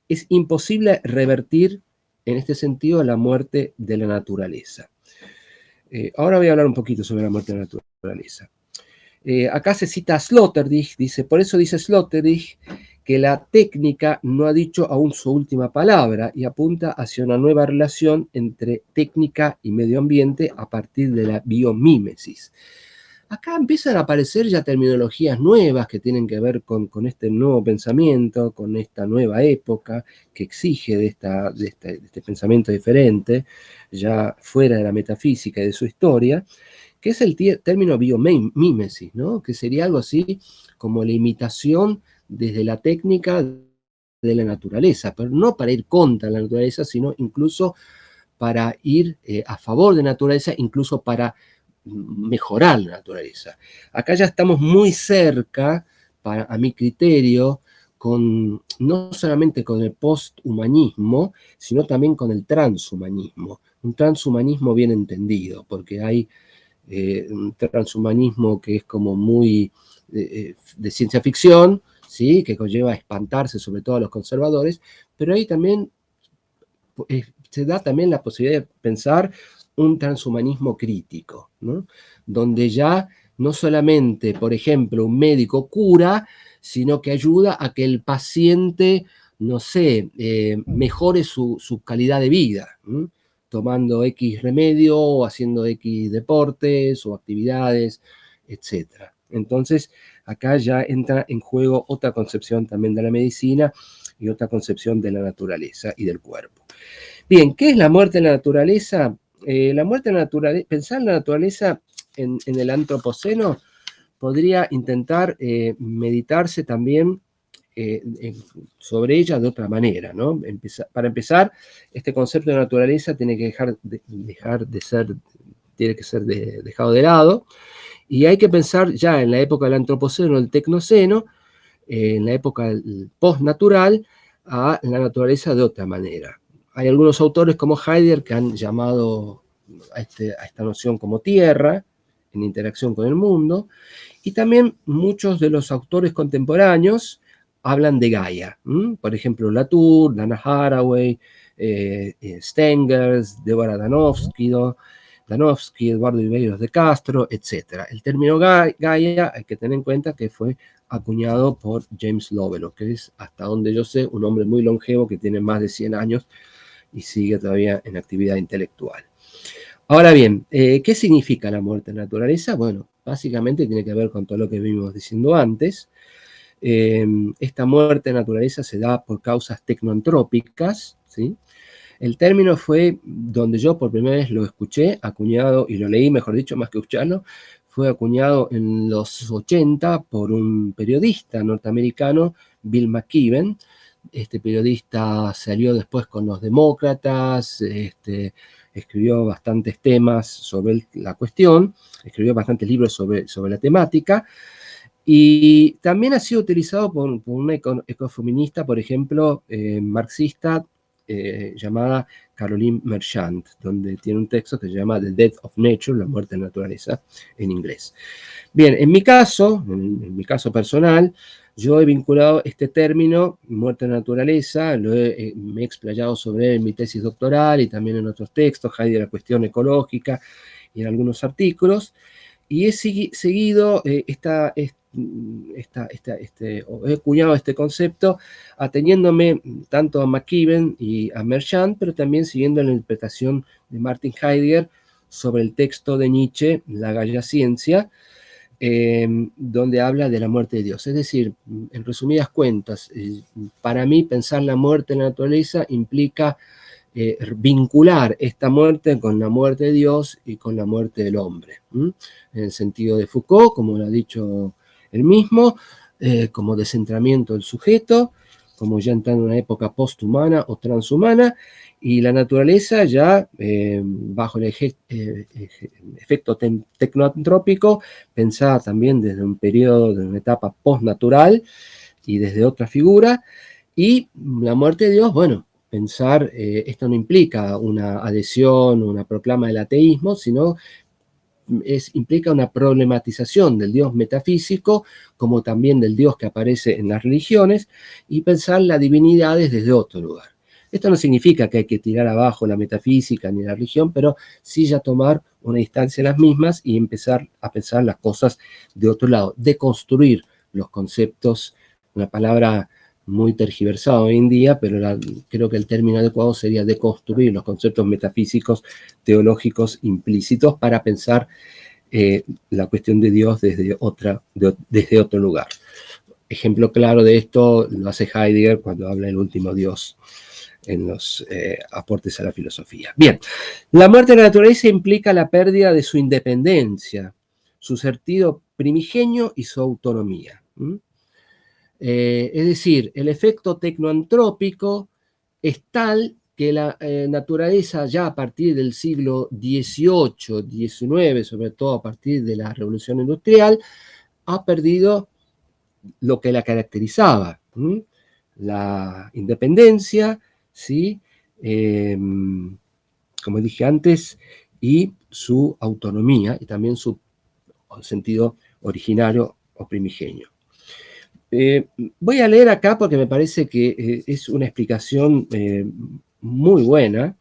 Es imposible revertir, en este sentido, la muerte de la naturaleza. Ahora voy a hablar un poquito sobre la muerte de la naturaleza. Acá se cita a Sloterdijk, dice, por eso dice Sloterdijk que la técnica no ha dicho aún su última palabra y apunta hacia una nueva relación entre técnica y medio ambiente a partir de la biomímesis. Acá empiezan a aparecer ya terminologías nuevas que tienen que ver con este nuevo pensamiento, con esta nueva época que exige de este pensamiento diferente, ya fuera de la metafísica y de su historia, que es el término biomímesis, ¿no? Que sería algo así como la imitación desde la técnica de la naturaleza, pero no para ir contra la naturaleza, sino incluso para ir a favor de la naturaleza, incluso para mejorar la naturaleza. Acá ya estamos muy cerca, a mi criterio, no solamente con el posthumanismo, sino también con el transhumanismo. Un transhumanismo bien entendido, porque hay un transhumanismo que es como muy de ciencia ficción, ¿sí? Que conlleva a espantarse sobre todo a los conservadores, pero ahí también se da también la posibilidad de pensar un transhumanismo crítico, ¿no? Donde ya no solamente, por ejemplo, un médico cura, sino que ayuda a que el paciente, no sé, mejore su calidad de vida, ¿no? Tomando X remedio o haciendo X deportes o actividades, etc. Entonces, acá ya entra en juego otra concepción también de la medicina y otra concepción de la naturaleza y del cuerpo. Bien, ¿qué es la muerte en la naturaleza? La muerte en la naturaleza, pensar en la naturaleza en el antropoceno podría intentar meditarse también sobre ella de otra manera, ¿no? Para empezar, este concepto de naturaleza tiene que ser dejado de lado, y hay que pensar ya en la época del antropoceno, el tecnoceno, en la época postnatural, a la naturaleza de otra manera. Hay algunos autores como Heidegger que han llamado a esta noción como tierra, en interacción con el mundo, y también muchos de los autores contemporáneos hablan de Gaia. Por ejemplo, Latour, Dana Haraway, Stengers, Deborah Danofsky, Eduardo Ibeiros de Castro, etc. El término Gaia hay que tener en cuenta que fue acuñado por James Lovelock, que es, hasta donde yo sé, un hombre muy longevo que tiene más de 100 años y sigue todavía en actividad intelectual. Ahora bien, ¿qué significa la muerte en la naturaleza? Bueno, básicamente tiene que ver con todo lo que vimos diciendo antes. Esta muerte en la naturaleza se da por causas tecnoantrópicas, ¿sí? El término fue donde yo por primera vez lo escuché, acuñado, y lo leí, mejor dicho, más que escucharlo, fue acuñado en los 80 por un periodista norteamericano, Bill McKibben. Este periodista salió después con los demócratas, escribió bastantes temas sobre la cuestión, escribió bastantes libros sobre la temática, y también ha sido utilizado por una ecofeminista, por ejemplo, marxista, llamada Caroline Merchant, donde tiene un texto que se llama The Death of Nature, la muerte de la naturaleza, en inglés. Bien, en mi caso personal, yo he vinculado este término, muerte de la naturaleza, me he explayado sobre él en mi tesis doctoral y también en otros textos, Heidegger, la cuestión ecológica, y en algunos artículos, y he seguido he acuñado este concepto ateniéndome tanto a McKibben y a Merchant, pero también siguiendo la interpretación de Martin Heidegger sobre el texto de Nietzsche, La Gaia Ciencia, donde habla de la muerte de Dios. Es decir, en resumidas cuentas, para mí pensar la muerte en la naturaleza implica vincular esta muerte con la muerte de Dios y con la muerte del hombre. En el sentido de Foucault, como lo ha dicho él mismo, como descentramiento del sujeto, como ya entrando en una época posthumana o transhumana, y la naturaleza ya bajo el efecto tecnoantrópico, pensada también desde un periodo, de una etapa postnatural y desde otra figura, y la muerte de Dios, bueno, pensar, esto no implica una adhesión, una proclama del ateísmo, sino implica una problematización del Dios metafísico, como también del Dios que aparece en las religiones, y pensar las divinidades desde otro lugar. Esto no significa que hay que tirar abajo la metafísica ni la religión, pero sí ya tomar una distancia en las mismas y empezar a pensar las cosas de otro lado, deconstruir los conceptos, una palabra muy tergiversada hoy en día, pero creo que el término adecuado sería deconstruir los conceptos metafísicos, teológicos implícitos para pensar la cuestión de Dios desde otro lugar. Ejemplo claro de esto lo hace Heidegger cuando habla del último Dios en los aportes a la filosofía. Bien, la muerte de la naturaleza implica la pérdida de su independencia, su sentido primigenio y su autonomía. Es decir, el efecto tecnoantrópico es tal que la naturaleza ya a partir del siglo XVIII, XIX, sobre todo a partir de la Revolución Industrial, ha perdido lo que la caracterizaba, la independencia, ¿sí? Como dije antes, y su autonomía, y también su sentido originario o primigenio. Voy a leer acá porque me parece que es una explicación muy buena,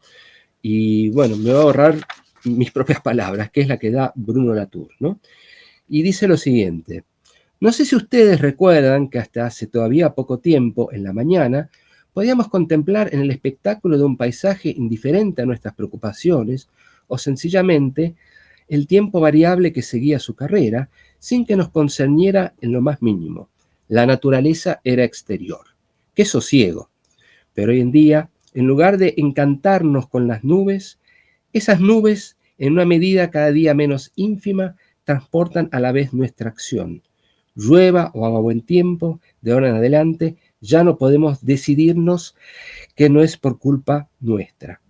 y bueno, me voy a ahorrar mis propias palabras, que es la que da Bruno Latour, ¿no? Y dice lo siguiente: no sé si ustedes recuerdan que hasta hace todavía poco tiempo, en la mañana, podíamos contemplar en el espectáculo de un paisaje indiferente a nuestras preocupaciones, o sencillamente el tiempo variable que seguía su carrera, sin que nos concerniera en lo más mínimo. La naturaleza era exterior. ¡Qué sosiego! Pero hoy en día, en lugar de encantarnos con las nubes, esas nubes, en una medida cada día menos ínfima, transportan a la vez nuestra acción. Llueva o haga buen tiempo, de ahora en adelante, ya no podemos decidirnos que no es por culpa nuestra.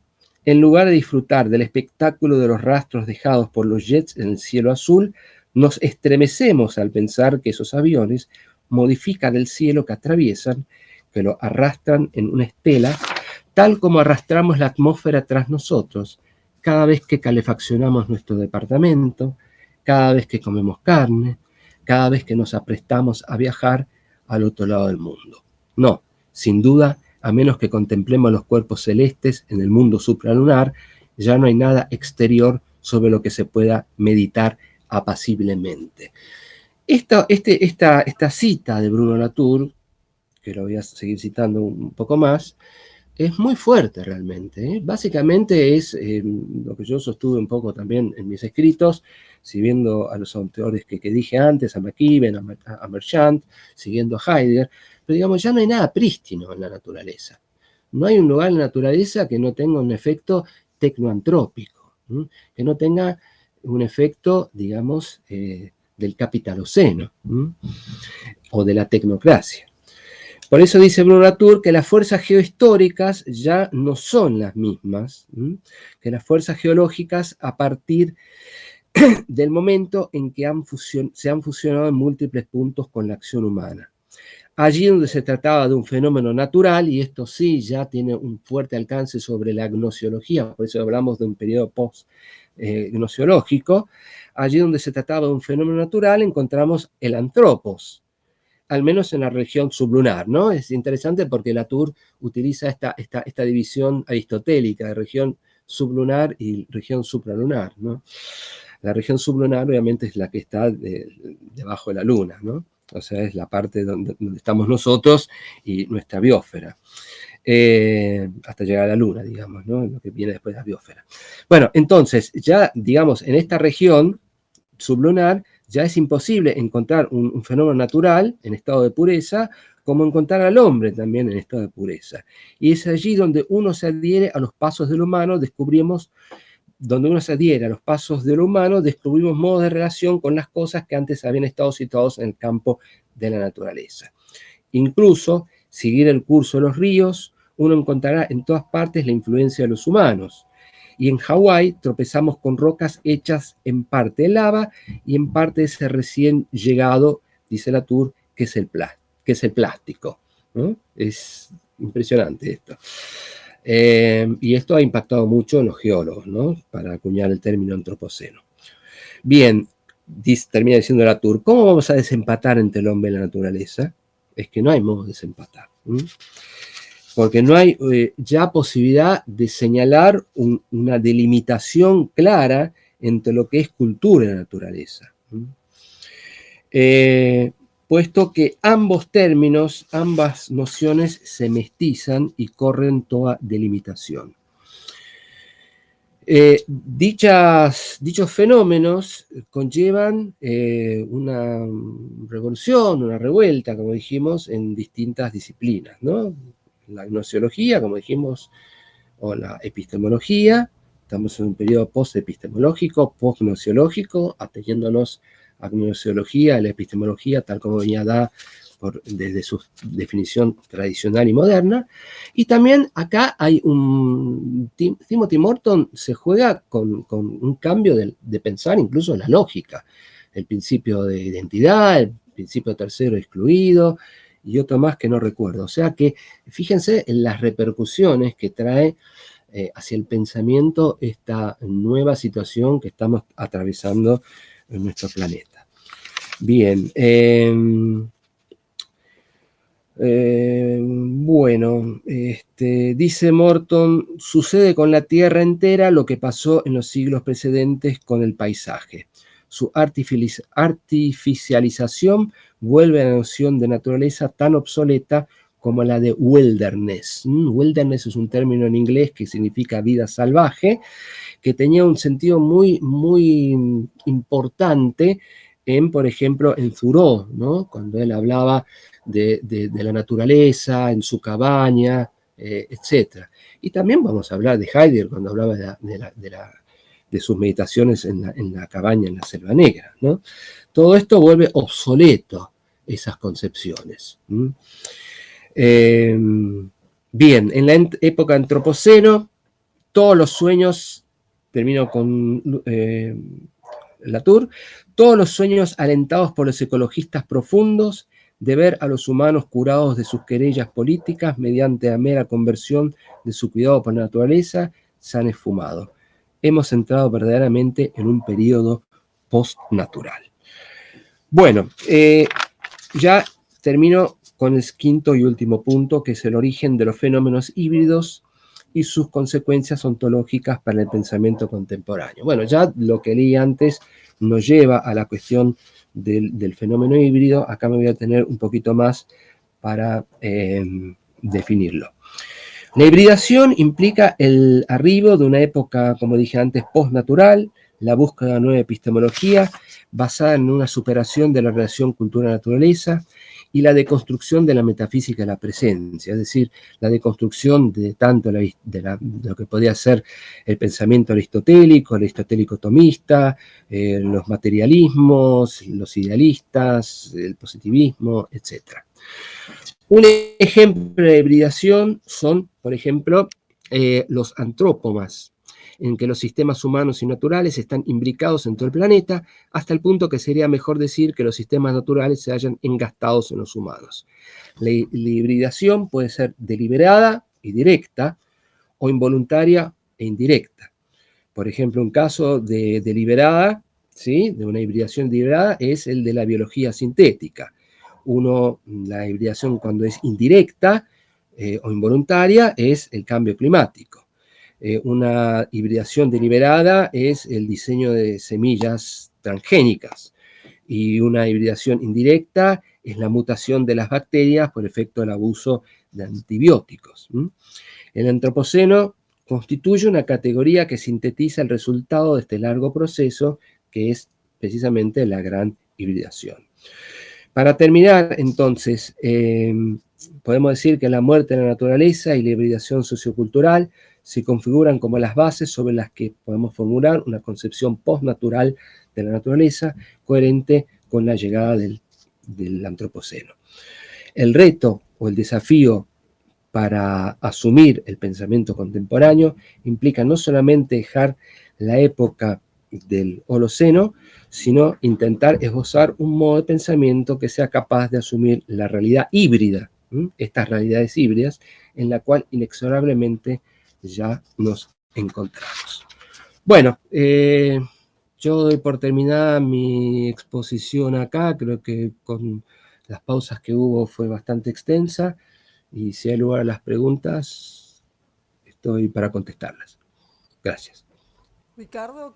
En lugar de disfrutar del espectáculo de los rastros dejados por los jets en el cielo azul, nos estremecemos al pensar que esos aviones modifican el cielo que atraviesan, que lo arrastran en una estela, tal como arrastramos la atmósfera tras nosotros, cada vez que calefaccionamos nuestro departamento, cada vez que comemos carne, cada vez que nos aprestamos a viajar al otro lado del mundo. No, sin duda, a menos que contemplemos los cuerpos celestes en el mundo supralunar, ya no hay nada exterior sobre lo que se pueda meditar apaciblemente. Esta cita de Bruno Latour, que lo voy a seguir citando un poco más, es muy fuerte realmente. Básicamente es lo que yo sostuve un poco también en mis escritos, siguiendo a los autores que dije antes, a McKibben, a Merchant, siguiendo a Heidegger, pero digamos, ya no hay nada prístino en la naturaleza. No hay un lugar en la naturaleza que no tenga un efecto tecnoantrópico, que no tenga un efecto, digamos, del capitaloceno o de la tecnocracia. Por eso dice Bruno Latour que las fuerzas geohistóricas ya no son las mismas que las fuerzas geológicas a partir del momento en que se han fusionado en múltiples puntos con la acción humana. Allí donde se trataba de un fenómeno natural, y esto sí ya tiene un fuerte alcance sobre la gnosiología, por eso hablamos de un periodo post-gnosiológico, allí donde se trataba de un fenómeno natural encontramos el antropos, al menos en la región sublunar, ¿no? Es interesante porque Latour utiliza esta división aristotélica de región sublunar y región supralunar, ¿no? La región sublunar obviamente es la que está debajo de la luna, ¿no? O sea, es la parte donde estamos nosotros y nuestra biosfera. Hasta llegar a la luna, digamos, ¿no? Lo que viene después de la biosfera. Bueno, entonces, ya, digamos, en esta región sublunar, ya es imposible encontrar un fenómeno natural en estado de pureza, como encontrar al hombre también en estado de pureza. Y es allí donde uno se adhiere a los pasos del humano, descubrimos modos de relación con las cosas que antes habían estado situados en el campo de la naturaleza. Incluso seguir el curso de los ríos, uno encontrará en todas partes la influencia de los humanos. Y en Hawái tropezamos con rocas hechas en parte de lava y en parte de ese recién llegado, dice Latour, que es el plástico, ¿no? Es impresionante esto. Y esto ha impactado mucho en los geólogos, ¿no? Para acuñar el término antropoceno. Bien, termina diciendo Latour, ¿cómo vamos a desempatar entre el hombre y la naturaleza? Es que no hay modo de desempatar. Porque no hay ya posibilidad de señalar una delimitación clara entre lo que es cultura y naturaleza. Puesto que ambos términos, ambas nociones se mestizan y corren toda delimitación. Dichos fenómenos conllevan una revolución, una revuelta, como dijimos, en distintas disciplinas, ¿no? La gnoseología, como dijimos, o la epistemología. Estamos en un periodo post-epistemológico, post-gnoseológico, ateniéndonos a gnoseología, a la epistemología, tal como venía dada desde su definición tradicional y moderna. Y también acá hay Timothy Morton se juega con un cambio de pensar, incluso la lógica. El principio de identidad, el principio tercero excluido, y otro más que no recuerdo. O sea que fíjense en las repercusiones que trae hacia el pensamiento esta nueva situación que estamos atravesando en nuestro planeta. Bien. Bueno, dice Morton, sucede con la Tierra entera lo que pasó en los siglos precedentes con el paisaje. Su artificialización vuelve a la noción de naturaleza tan obsoleta como la de wilderness. Wilderness es un término en inglés que significa vida salvaje, que tenía un sentido muy, muy importante por ejemplo, en Thoreau, ¿no? Cuando él hablaba de la naturaleza, en su cabaña, etc. Y también vamos a hablar de Heidegger cuando hablaba de sus meditaciones en la cabaña en la Selva Negra, ¿no? Todo esto vuelve obsoleto esas concepciones. Bien, en la época antropoceno, todos los sueños, termino con Latour, todos los sueños alentados por los ecologistas profundos de ver a los humanos curados de sus querellas políticas mediante la mera conversión de su cuidado por la naturaleza se han esfumado. Hemos entrado verdaderamente en un periodo postnatural. Bueno, ya termino con el quinto y último punto, que es el origen de los fenómenos híbridos y sus consecuencias ontológicas para el pensamiento contemporáneo. Bueno, ya lo que leí antes nos lleva a la cuestión del fenómeno híbrido. Acá me voy a tener un poquito más para definirlo. La hibridación implica el arribo de una época, como dije antes, postnatural, la búsqueda de una nueva epistemología basada en una superación de la relación cultura-naturaleza y la deconstrucción de la metafísica de la presencia, es decir, la deconstrucción de tanto de lo que podía ser el pensamiento aristotélico tomista, los materialismos, los idealistas, el positivismo, etc. Un ejemplo de hibridación son, por ejemplo, los antrópomas, en que los sistemas humanos y naturales están imbricados en todo el planeta, hasta el punto que sería mejor decir que los sistemas naturales se hallan engastados en los humanos. La hibridación puede ser deliberada y directa, o involuntaria e indirecta. Por ejemplo, un caso de deliberada, ¿sí?, de una hibridación deliberada, es el de la biología sintética. La hibridación cuando es indirecta o involuntaria es el cambio climático. Una hibridación deliberada es el diseño de semillas transgénicas, y una hibridación indirecta es la mutación de las bacterias por efecto del abuso de antibióticos. El antropoceno constituye una categoría que sintetiza el resultado de este largo proceso, que es precisamente la gran hibridación. Para terminar, entonces, podemos decir que la muerte de la naturaleza y la hibridación sociocultural se configuran como las bases sobre las que podemos formular una concepción postnatural de la naturaleza coherente con la llegada del antropoceno. El reto o el desafío para asumir el pensamiento contemporáneo implica no solamente dejar la época del Holoceno, sino intentar esbozar un modo de pensamiento que sea capaz de asumir la realidad híbrida, estas realidades híbridas en la cual inexorablemente ya nos encontramos. Bueno, yo doy por terminada mi exposición acá, creo que con las pausas que hubo fue bastante extensa, y si hay lugar a las preguntas, estoy para contestarlas. Gracias. Ricardo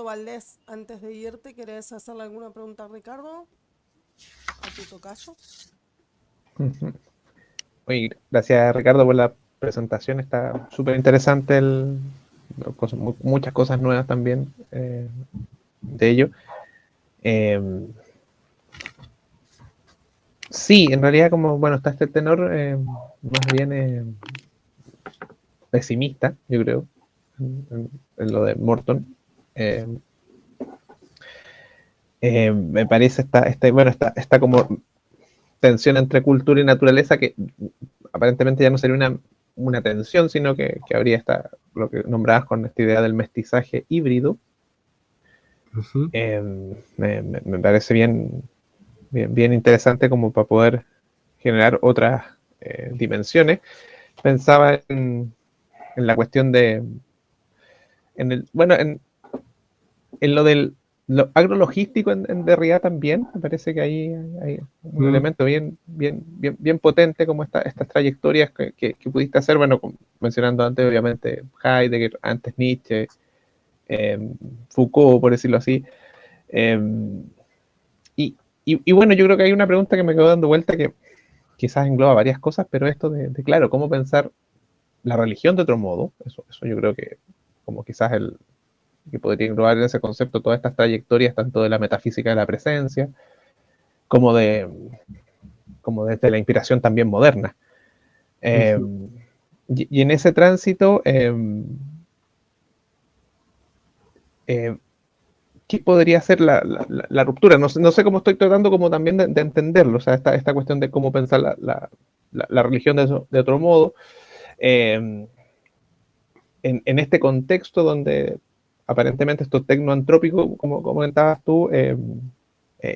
Valdés, antes de irte, ¿querés hacerle alguna pregunta a Ricardo? ¿A tu tocayo? Oye, gracias Ricardo por la presentación, está súper interesante, muchas cosas nuevas también de ello. Sí, en realidad como, bueno, está este tenor más bien pesimista, yo creo, en lo de Morton. Me parece esta como tensión entre cultura y naturaleza que aparentemente ya no sería una tensión, sino que habría lo que nombrabas con esta idea del mestizaje híbrido. Uh-huh. Me parece bien interesante como para poder generar otras dimensiones. Pensaba en la cuestión en lo agrologístico en Derrida también. Me parece que ahí hay un elemento bien potente, como estas trayectorias que pudiste hacer, bueno, mencionando antes obviamente Heidegger, antes Nietzsche, Foucault, por decirlo así. Y bueno, yo creo que hay una pregunta que me quedó dando vuelta que quizás engloba varias cosas, pero esto claro, cómo pensar la religión de otro modo, eso yo creo que como quizás que podría englobar en ese concepto todas estas trayectorias, tanto de la metafísica de la presencia, como desde la inspiración también moderna. Y en ese tránsito, ¿qué podría ser la ruptura? No sé cómo estoy tratando como también de entenderlo, o sea, esta cuestión de cómo pensar la religión de otro modo, en este contexto donde aparentemente esto tecnoantrópico, como comentabas tú,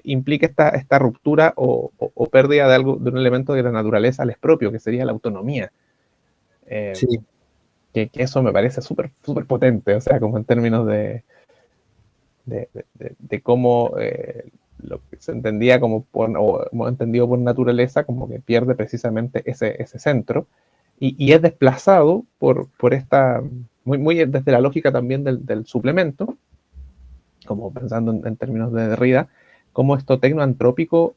implica esta ruptura o pérdida de un elemento de la naturaleza al propio, que sería la autonomía. Sí. Que eso me parece súper potente, o sea, como en términos de cómo lo que se entendía como entendido por naturaleza, como que pierde precisamente ese centro y es desplazado por esta, muy desde la lógica también del suplemento, como pensando en términos de Derrida, cómo esto tecnoantrópico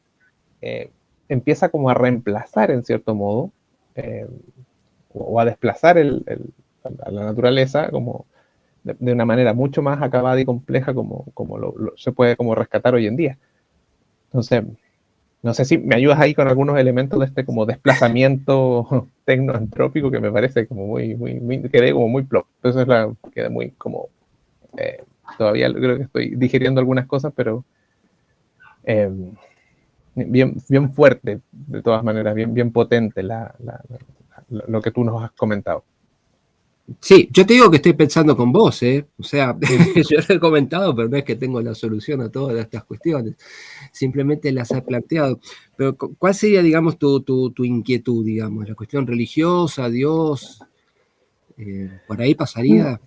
empieza como a reemplazar en cierto modo o a desplazar a la naturaleza como de una manera mucho más acabada y compleja como se puede como rescatar hoy en día. Entonces, no sé si me ayudas ahí con algunos elementos de este como desplazamiento tecnoantrópico que me parece como quedé como muy plop. Entonces quedé muy como, todavía creo que estoy digiriendo algunas cosas, pero bien fuerte, de todas maneras, bien potente lo que tú nos has comentado. Sí, yo te digo que estoy pensando con vos, ¿eh? O sea, yo lo he comentado, pero no es que tengo la solución a todas estas cuestiones, simplemente las he planteado. Pero ¿cuál sería, digamos, tu inquietud, digamos? ¿La cuestión religiosa, Dios? ¿Por ahí pasaría?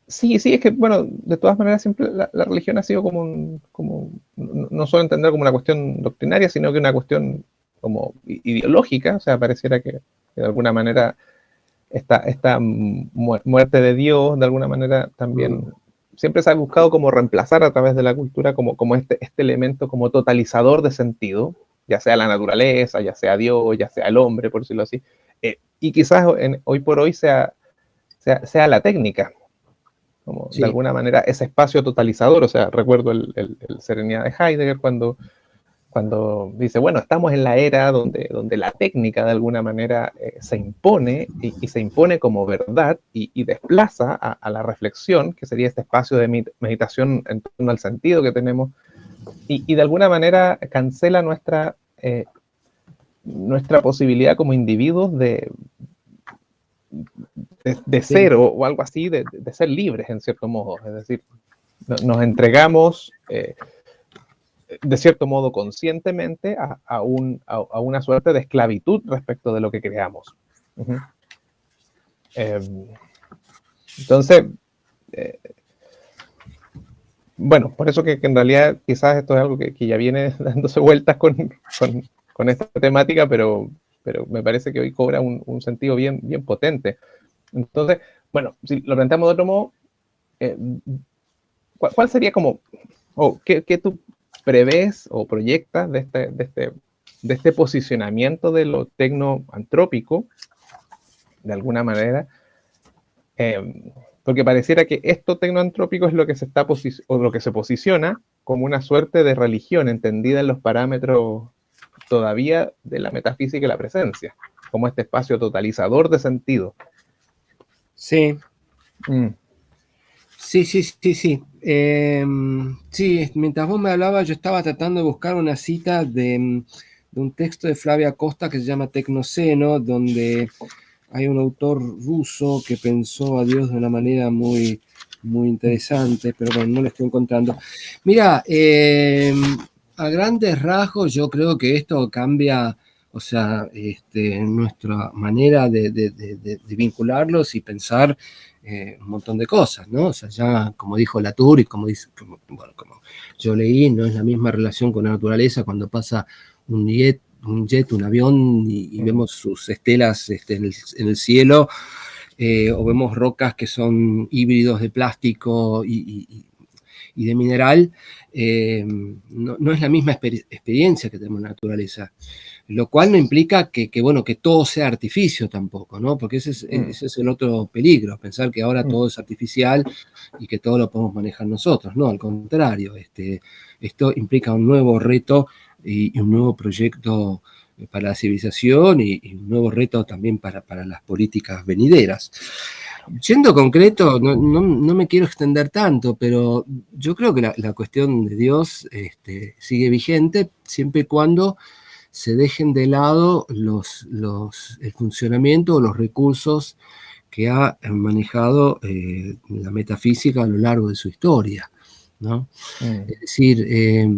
Sí, es que, bueno, de todas maneras siempre la religión ha sido no solo entender como una cuestión doctrinaria, sino que una cuestión como ideológica, o sea, pareciera que de alguna manera esta muerte de Dios, de alguna manera también siempre se ha buscado como reemplazar a través de la cultura como este elemento como totalizador de sentido, ya sea la naturaleza, ya sea Dios, ya sea el hombre, por decirlo así, y quizás hoy por hoy sea la técnica, como Sí. de alguna manera ese espacio totalizador. O sea, recuerdo el Serenidad de Heidegger cuando dice, bueno, estamos en la era donde la técnica de alguna manera se impone y se impone como verdad y desplaza a la reflexión, que sería este espacio de meditación en torno al sentido que tenemos, y de alguna manera cancela nuestra posibilidad como individuos de Sí. ser o algo así, de ser libres en cierto modo. Es decir, nos entregamos de cierto modo conscientemente a una suerte de esclavitud respecto de lo que creamos. Uh-huh. Entonces, bueno, por eso que en realidad quizás esto es algo que ya viene dándose vueltas con esta temática, pero me parece que hoy cobra un sentido bien potente. Entonces, bueno, si lo planteamos de otro modo, ¿cuál sería como, qué tú prevés o proyectas de este posicionamiento de lo tecnoantrópico, de alguna manera? Porque pareciera que esto tecnoantrópico es lo que se posiciona como una suerte de religión entendida en los parámetros todavía de la metafísica y la presencia, como este espacio totalizador de sentido. Sí. Sí. Sí, mientras vos me hablabas, yo estaba tratando de buscar una cita de un texto de Flavia Costa que se llama Tecnoceno, donde hay un autor ruso que pensó a Dios de una manera muy, muy interesante, pero bueno, no lo estoy encontrando. Mira, a grandes rasgos yo creo que esto cambia, o sea, nuestra manera de vincularlos y pensar un montón de cosas, ¿no? O sea, ya como dijo Latour y como yo leí, no es la misma relación con la naturaleza cuando pasa un jet, un avión y vemos sus estelas en el cielo, o vemos rocas que son híbridos de plástico y de mineral, no es la misma experiencia que tenemos en la naturaleza. Lo cual no implica que todo sea artificio tampoco, ¿no? Porque ese es el otro peligro, pensar que ahora todo es artificial y que todo lo podemos manejar nosotros. No, al contrario, esto implica un nuevo reto y un nuevo proyecto para la civilización y un nuevo reto también para las políticas venideras. Siendo concreto, no me quiero extender tanto, pero yo creo que la cuestión de Dios sigue vigente siempre y cuando se dejen de lado el funcionamiento o los recursos que ha manejado la metafísica a lo largo de su historia, ¿no? Es decir,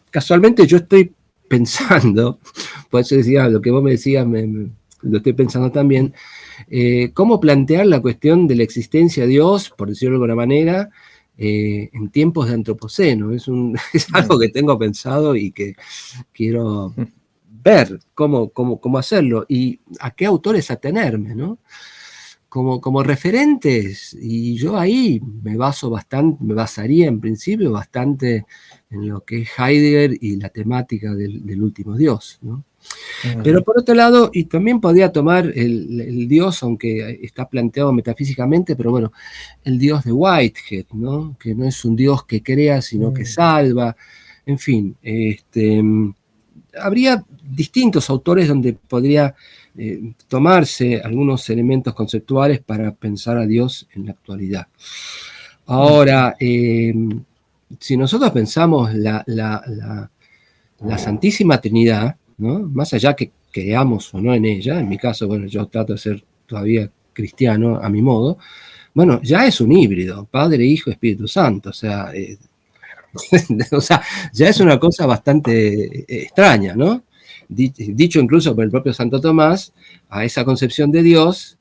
casualmente yo estoy pensando, por eso decía, lo que vos me decías, lo estoy pensando también, cómo plantear la cuestión de la existencia de Dios, por decirlo de alguna manera, en tiempos de antropoceno. Es algo que tengo pensado y que quiero ver cómo hacerlo y a qué autores atenerme, ¿no? Como referentes, y yo ahí me basaría en principio bastante en lo que es Heidegger y la temática del último Dios, ¿no? Pero por otro lado, y también podría tomar el Dios, aunque está planteado metafísicamente, pero bueno, el Dios de Whitehead, ¿no? Que no es un Dios que crea, sino que salva. En fin, habría distintos autores donde podría tomarse algunos elementos conceptuales para pensar a Dios en la actualidad. Ahora, si nosotros pensamos la Santísima Trinidad, ¿no? Más allá que creamos o no en ella, en mi caso, bueno, yo trato de ser todavía cristiano a mi modo, bueno, ya es un híbrido, Padre, Hijo, Espíritu Santo, o sea, ya es una cosa bastante extraña, ¿no? Dicho incluso por el propio Santo Tomás, a esa concepción de Dios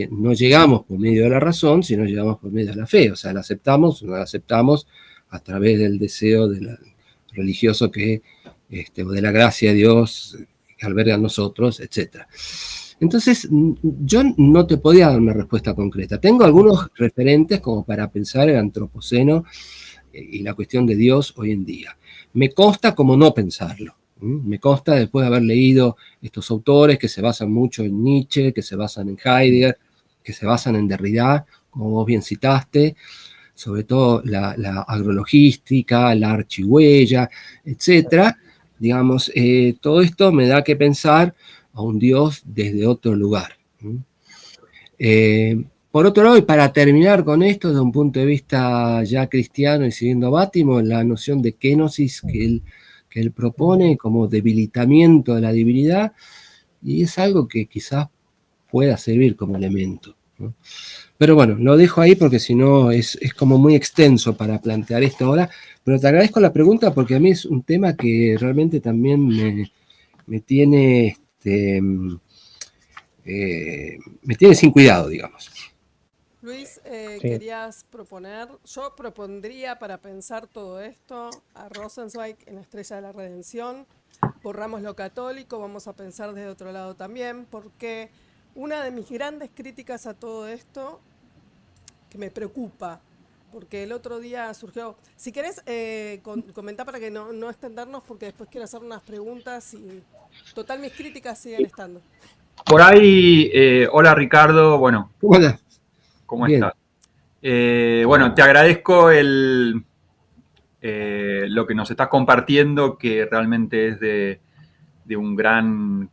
no llegamos por medio de la razón, sino llegamos por medio de la fe, o sea, la aceptamos o no la aceptamos a través del deseo religioso o de la gracia de Dios que alberga en nosotros, etc. Entonces, yo no te podía dar una respuesta concreta. Tengo algunos referentes como para pensar el antropoceno y la cuestión de Dios hoy en día. Me consta como no pensarlo. Me consta después de haber leído estos autores que se basan mucho en Nietzsche, que se basan en Heidegger, que se basan en Derrida, como vos bien citaste, sobre todo la agrologística, la archihuella, etc. Digamos, todo esto me da que pensar a un Dios desde otro lugar. Por otro lado, y para terminar con esto, desde un punto de vista ya cristiano y siguiendo a Bátimo, la noción de kenosis que él que él propone como debilitamiento de la divinidad, y es algo que quizás pueda servir como elemento, ¿no? Pero bueno, lo dejo ahí porque si no es como muy extenso para plantear esto ahora, pero te agradezco la pregunta porque a mí es un tema que realmente también me tiene, me tiene sin cuidado, digamos. Luis, Sí. querías proponer, yo propondría para pensar todo esto a Rosenzweig en la Estrella de la Redención, borramos lo católico, vamos a pensar desde otro lado también, porque una de mis grandes críticas a todo esto, que me preocupa, porque el otro día surgió, si querés comentar para que no extendernos, porque después quiero hacer unas preguntas y total mis críticas siguen estando. Por ahí, hola Ricardo, bueno, Hola. ¿cómo Bien. estás? Bueno, te agradezco lo que nos estás compartiendo, que realmente es de un gran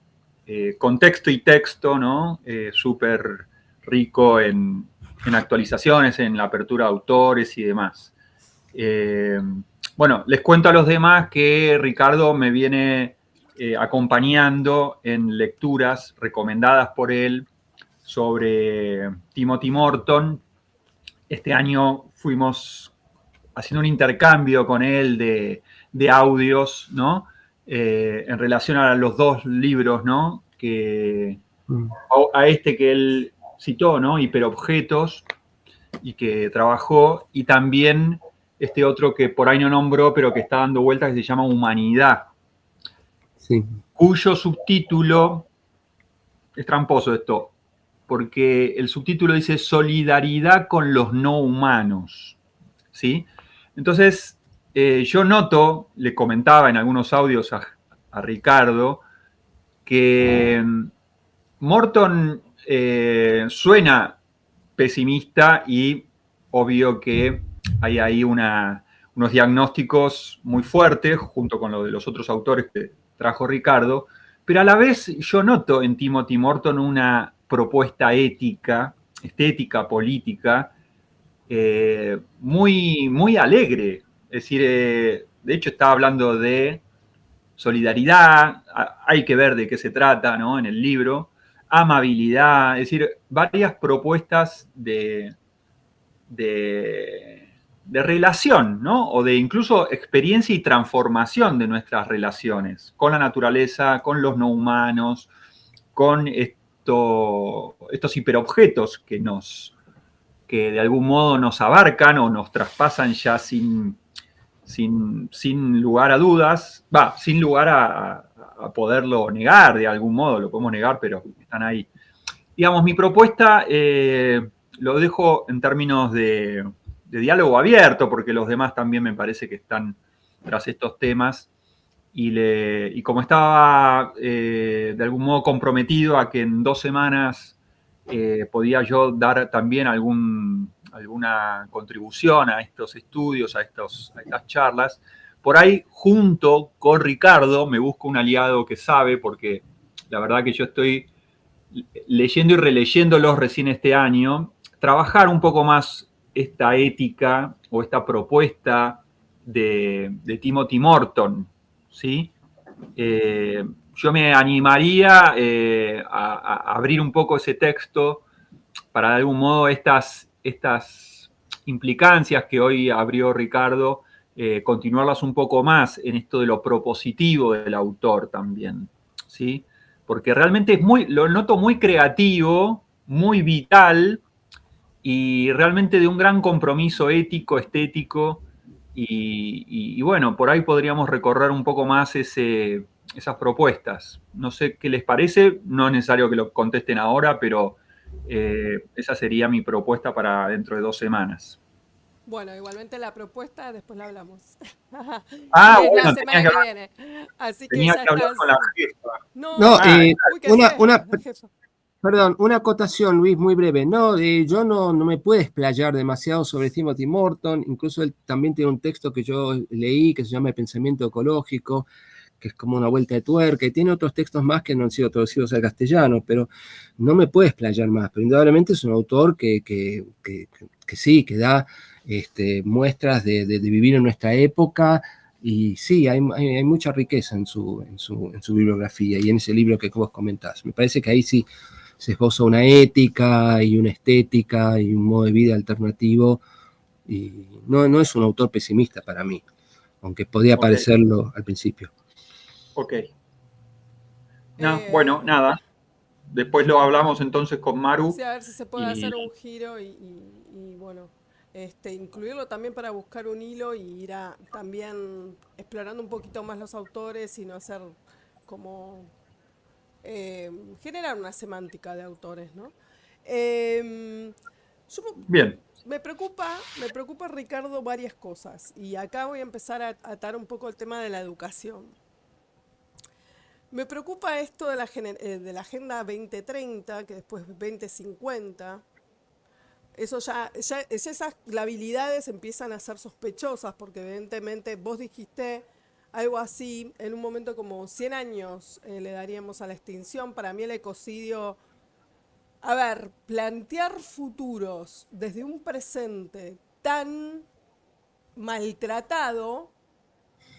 contexto y texto, ¿no? Súper rico en actualizaciones, en la apertura de autores y demás. Bueno, les cuento a los demás que Ricardo me viene acompañando en lecturas recomendadas por él sobre Timothy Morton. Este año fuimos haciendo un intercambio con él de audios, ¿no? En relación a los dos libros, ¿no? A este que él citó, ¿no? Hiperobjetos, y que trabajó, y también este otro que por ahí no nombró, pero que está dando vueltas, que se llama Humanidad, Sí. cuyo subtítulo, es tramposo esto, porque el subtítulo dice Solidaridad con los no humanos, ¿sí? Entonces, yo noto, le comentaba en algunos audios a Ricardo, que Morton suena pesimista y obvio que hay ahí unos diagnósticos muy fuertes, junto con lo de los otros autores que trajo Ricardo, pero a la vez yo noto en Timothy Morton una propuesta ética, estética, política, muy, muy alegre. Es decir, de hecho estaba hablando de solidaridad, hay que ver de qué se trata, ¿no? En el libro, amabilidad, es decir, varias propuestas de relación, ¿no? O de incluso experiencia y transformación de nuestras relaciones con la naturaleza, con los no humanos, con estos hiperobjetos que de algún modo nos abarcan o nos traspasan ya sin lugar a dudas, sin lugar a poderlo negar de algún modo, lo podemos negar, pero están ahí. Digamos, mi propuesta lo dejo en términos de diálogo abierto, porque los demás también me parece que están tras estos temas, y como estaba de algún modo comprometido a que en 2 semanas podía yo dar también alguna contribución a estos estudios, a estas charlas, por ahí junto con Ricardo me busco un aliado que sabe, porque la verdad que yo estoy leyendo y releyéndolos recién este año, trabajar un poco más esta ética o esta propuesta de Timothy Morton, ¿sí? Yo me animaría a abrir un poco ese texto para de algún modo estas implicancias que hoy abrió Ricardo, continuarlas un poco más en esto de lo propositivo del autor también, ¿sí? Porque realmente lo noto muy creativo, muy vital y realmente de un gran compromiso ético, estético, y bueno, por ahí podríamos recorrer un poco más esas propuestas. No sé qué les parece, no es necesario que lo contesten ahora, pero esa sería mi propuesta para dentro de 2 semanas. Bueno, igualmente la propuesta después la hablamos. Ah, Es bueno, la semana que viene. Así que ya tenía que hablar estás. con la jefa. No, uy, qué una, fiesta, la jefa. Perdón, una acotación, Luis, muy breve. No, yo no me puedo explayar demasiado sobre Timothy Morton. Incluso él también tiene un texto que yo leí que se llama El pensamiento ecológico, que es como una vuelta de tuerca, y tiene otros textos más que no han sido traducidos al castellano, pero no me puedo explayar más. Pero indudablemente es un autor que sí, que da muestras de vivir en nuestra época Y sí, hay mucha riqueza en su bibliografía y en ese libro que vos comentás. Me parece que ahí sí se esboza una ética y una estética y un modo de vida alternativo. Y no es un autor pesimista para mí, aunque podía Ok, parecerlo al principio. ok. No, bueno, nada. Después lo hablamos entonces con Maru. Sí, a ver si se puede Y hacer un giro y bueno, incluirlo también para buscar un hilo y ir también explorando un poquito más los autores y no hacer como generar una semántica de autores, ¿no? Em, yo bien, me preocupa, Ricardo, varias cosas y acá voy a empezar a atar un poco el tema de la educación. Me preocupa esto de la Agenda 2030, que después 2050. Eso esas labilidades empiezan a ser sospechosas, porque evidentemente vos dijiste algo así, en un momento como 100 años le daríamos a la extinción. Para mí el ecocidio, a ver, plantear futuros desde un presente tan maltratado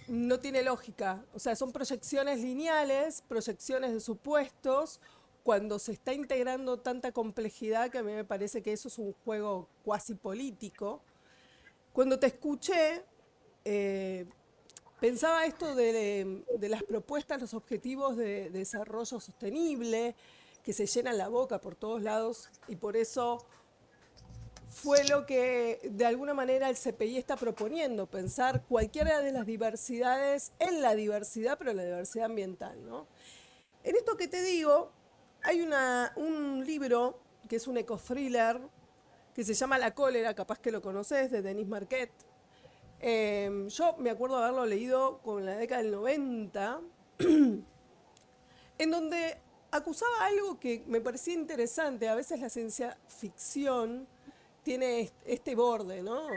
no tiene lógica. O sea, son proyecciones lineales, proyecciones de supuestos, cuando se está integrando tanta complejidad que a mí me parece que eso es un juego cuasi político. Cuando te escuché, eh, pensaba esto de las propuestas, los objetivos de desarrollo sostenible, que se llenan la boca por todos lados y por eso fue lo que de alguna manera el CPI está proponiendo, pensar cualquiera de las diversidades en la diversidad, pero en la diversidad ambiental, ¿no? En esto que te digo, hay un libro que es un ecothriller que se llama La cólera, capaz que lo conoces, de Denis Marquet. Yo me acuerdo de haberlo leído con la década del 90, en donde acusaba algo que me parecía interesante. A veces la ciencia ficción tiene este borde, ¿no?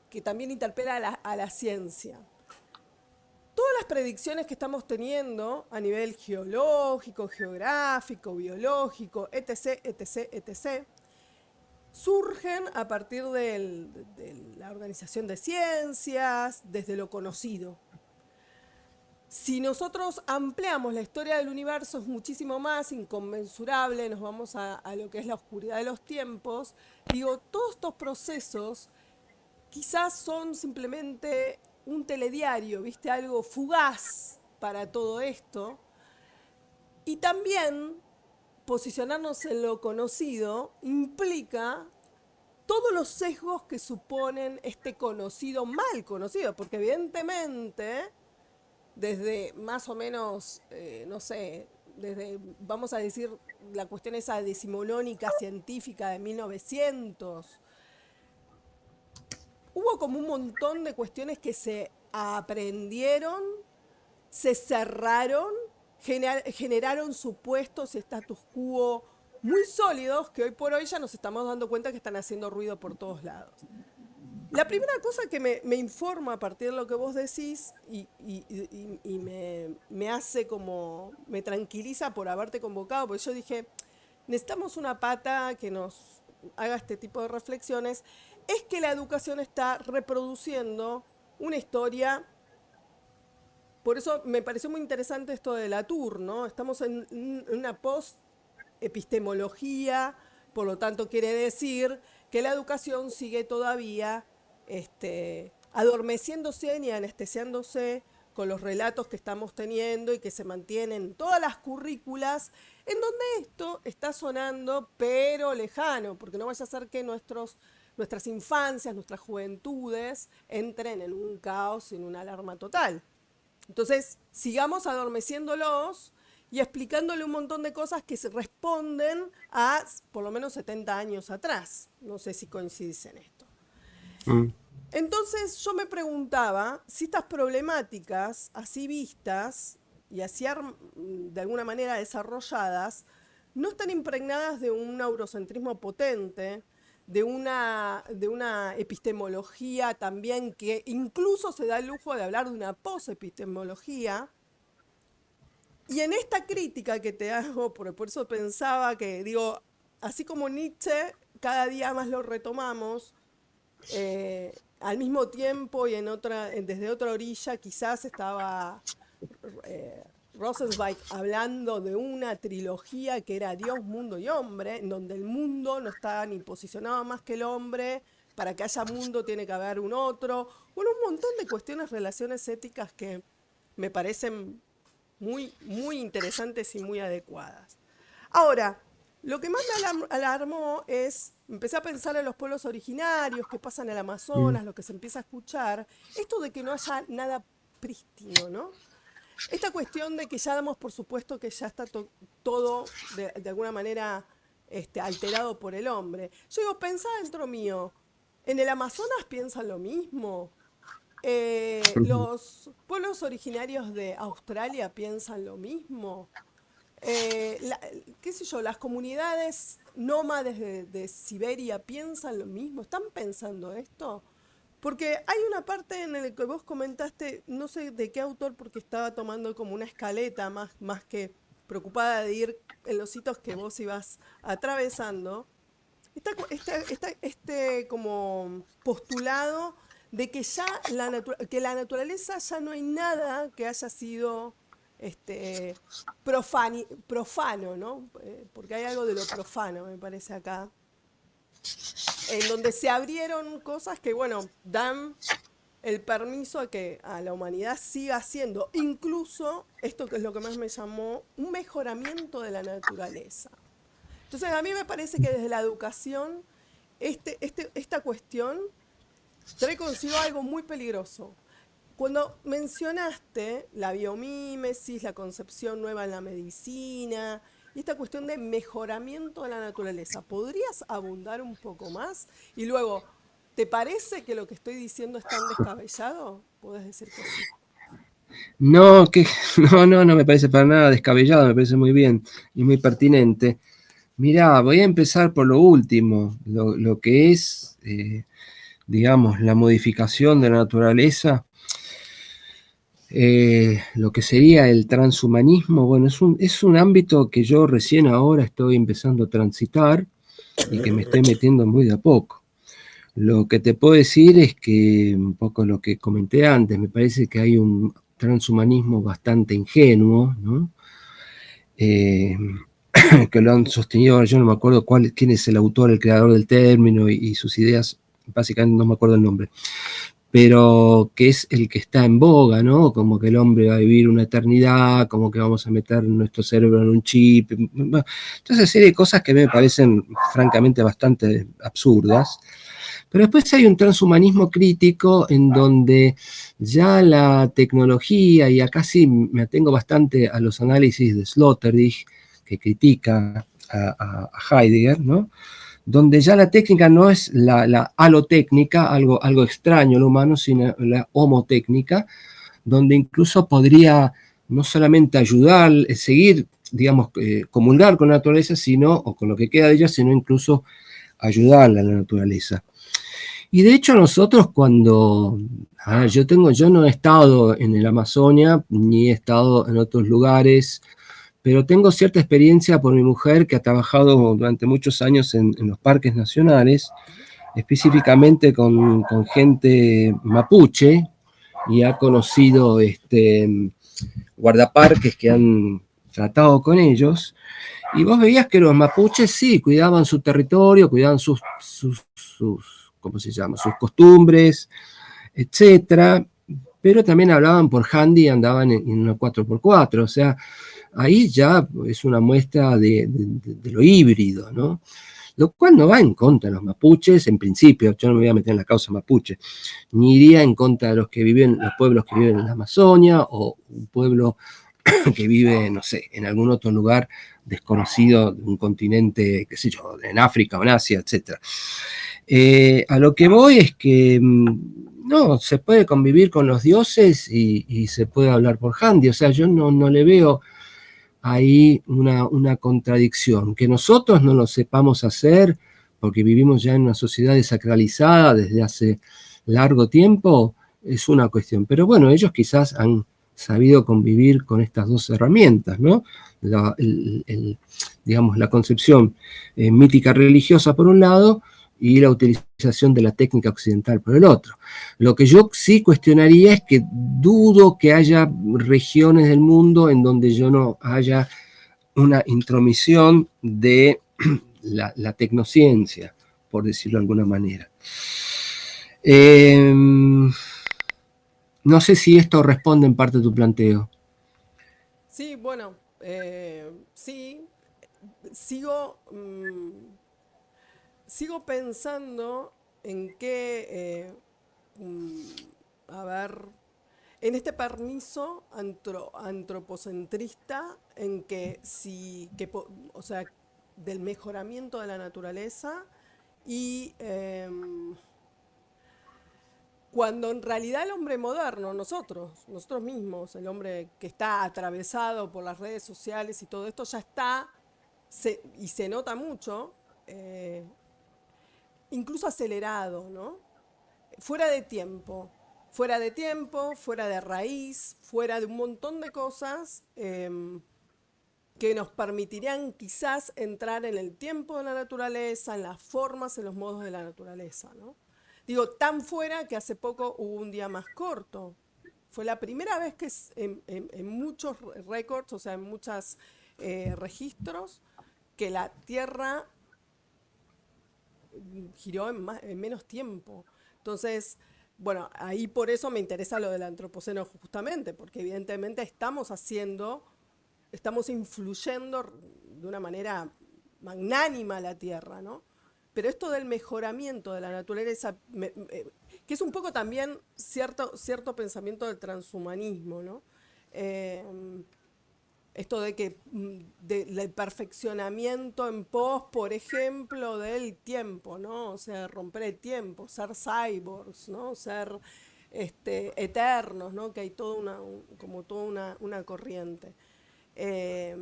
Que también interpela a la ciencia. Todas las predicciones que estamos teniendo a nivel geológico, geográfico, biológico, etc., etc., etc., surgen a partir de la organización de ciencias, desde lo conocido. Si nosotros ampliamos la historia del universo es muchísimo más inconmensurable, nos vamos a lo que es la oscuridad de los tiempos. Digo, todos estos procesos quizás son simplemente un telediario, ¿viste? Algo fugaz para todo esto. Y también posicionarnos en lo conocido implica todos los sesgos que suponen este conocido mal conocido, porque evidentemente desde más o menos, no sé, desde, vamos a decir, la cuestión esa decimonónica científica de 1900, hubo como un montón de cuestiones que se aprendieron, se cerraron, generaron supuestos y status quo muy sólidos que hoy por hoy ya nos estamos dando cuenta que están haciendo ruido por todos lados. La primera cosa que me informa a partir de lo que vos decís y me hace como, me tranquiliza por haberte convocado, porque yo dije, necesitamos una pata que nos haga este tipo de reflexiones, es que la educación está reproduciendo una historia. Por eso me pareció muy interesante esto de Latour, ¿no? Estamos en una post-epistemología, por lo tanto quiere decir que la educación sigue todavía adormeciéndose y anestesiándose con los relatos que estamos teniendo y que se mantienen en todas las currículas, en donde esto está sonando pero lejano, porque no vaya a ser que nuestras infancias, nuestras juventudes entren en un caos, en una alarma total. Entonces, sigamos adormeciéndolos y explicándole un montón de cosas que se responden a por lo menos 70 años atrás. No sé si coincidís en esto. Entonces, yo me preguntaba si estas problemáticas así vistas y así de alguna manera desarrolladas no están impregnadas de un eurocentrismo potente, de una epistemología también que incluso se da el lujo de hablar de una posepistemología. Y en esta crítica que te hago, por eso pensaba que, digo, así como Nietzsche, cada día más lo retomamos, al mismo tiempo y desde otra orilla quizás estaba Rosenzweig hablando de una trilogía que era Dios, mundo y hombre, en donde el mundo no está ni posicionado más que el hombre. Para que haya mundo tiene que haber un otro. Bueno, un montón de cuestiones, relaciones éticas que me parecen muy, muy interesantes y muy adecuadas. Ahora, lo que más me alarmó es, empecé a pensar en los pueblos originarios, qué pasa en el Amazonas, lo que se empieza a escuchar, esto de que no haya nada prístino, ¿no? Esta cuestión de que ya damos por supuesto que ya está todo de alguna manera alterado por el hombre. Yo digo, pensá dentro mío, ¿en el Amazonas piensan lo mismo? ¿Los pueblos originarios de Australia piensan lo mismo? ¿Qué sé yo? ¿Las comunidades nómades de Siberia piensan lo mismo? ¿Están pensando esto? Porque hay una parte en la que vos comentaste, no sé de qué autor, porque estaba tomando como una escaleta más que preocupada de ir en los hitos que vos ibas atravesando. Este como postulado de que ya que la naturaleza ya no hay nada que haya sido profano, ¿no? Porque hay algo de lo profano, me parece acá, en donde se abrieron cosas que, bueno, dan el permiso a que a la humanidad siga haciendo, incluso esto que es lo que más me llamó, un mejoramiento de la naturaleza. Entonces a mí me parece que desde la educación esta cuestión trae consigo algo muy peligroso. Cuando mencionaste la biomímesis, la concepción nueva en la medicina y esta cuestión de mejoramiento de la naturaleza, ¿podrías abundar un poco más? Y luego, ¿te parece que lo que estoy diciendo es tan descabellado? ¿Podés decir que sí? No, no me parece para nada descabellado, me parece muy bien y muy pertinente. Mirá, voy a empezar por lo último, lo que es, digamos, la modificación de la naturaleza, lo que sería el transhumanismo. Bueno, es un ámbito que yo recién ahora estoy empezando a transitar y que me estoy metiendo muy de a poco. Lo que te puedo decir es que, un poco lo que comenté antes, me parece que hay un transhumanismo bastante ingenuo, ¿no? Que lo han sostenido, yo no me acuerdo quién es el autor, el creador del término y sus ideas, básicamente no me acuerdo el nombre, pero que es el que está en boga, ¿no? Como que el hombre va a vivir una eternidad, como que vamos a meter nuestro cerebro en un chip, entonces una serie de cosas que me parecen francamente bastante absurdas. Pero después hay un transhumanismo crítico en donde ya la tecnología, y acá sí me atengo bastante a los análisis de Sloterdijk, que critica a Heidegger, ¿no? Donde ya la técnica no es la alotécnica, algo extraño al humano, sino la homotécnica, donde incluso podría no solamente ayudar, seguir, digamos, comulgar con la naturaleza, o con lo que queda de ella, sino incluso ayudarla a la naturaleza. Y de hecho nosotros yo no he estado en el Amazonia, ni he estado en otros lugares, pero tengo cierta experiencia por mi mujer que ha trabajado durante muchos años en los parques nacionales, específicamente con gente mapuche, y ha conocido guardaparques que han tratado con ellos, y vos veías que los mapuches sí, cuidaban su territorio, cuidaban sus ¿cómo se llama?, sus costumbres, etcétera, pero también hablaban por handy y andaban en una 4x4, o sea, ahí ya es una muestra de lo híbrido, ¿no? Lo cual no va en contra de los mapuches, en principio, yo no me voy a meter en la causa mapuche, ni iría en contra de los pueblos que viven en la Amazonia, o un pueblo que vive, no sé, en algún otro lugar desconocido de un continente, qué sé yo, en África o en Asia, etc. A lo que voy es que no, se puede convivir con los dioses y se puede hablar por handy, o sea, yo no le veo ahí una contradicción. Que nosotros no lo sepamos hacer porque vivimos ya en una sociedad desacralizada desde hace largo tiempo, es una cuestión. Pero bueno, ellos quizás han sabido convivir con estas dos herramientas, ¿no? Digamos, la concepción mítica religiosa por un lado, y la utilización de la técnica occidental por el otro. Lo que yo sí cuestionaría es que dudo que haya regiones del mundo en donde yo no haya una intromisión de la tecnociencia, por decirlo de alguna manera. No sé si esto responde en parte a tu planteo. Sí, bueno, sí, sigo, sigo pensando en que, a ver, en este permiso antropocentrista en que si, o sea, del mejoramiento de la naturaleza y cuando en realidad el hombre moderno, nosotros mismos, el hombre que está atravesado por las redes sociales y todo esto ya está, y se nota mucho, eh, incluso acelerado, ¿no? Fuera de tiempo, fuera de tiempo, fuera de raíz, fuera de un montón de cosas que nos permitirían quizás entrar en el tiempo de la naturaleza, en las formas, en los modos de la naturaleza, ¿no? Digo, tan fuera que hace poco hubo un día más corto. Fue la primera vez que en muchos récords, o sea, en muchos registros, que la Tierra giró en menos tiempo. Entonces, bueno, ahí por eso me interesa lo del antropoceno justamente, porque evidentemente estamos influyendo de una manera magnánima a la Tierra, ¿no? Pero esto del mejoramiento de la naturaleza, que es un poco también cierto pensamiento del transhumanismo, ¿no? Eh, Esto de que del perfeccionamiento en pos, por ejemplo, del tiempo, ¿no? O sea, romper el tiempo, ser cyborgs, ¿no? Ser eternos, ¿no? Que hay como toda una corriente. Eh,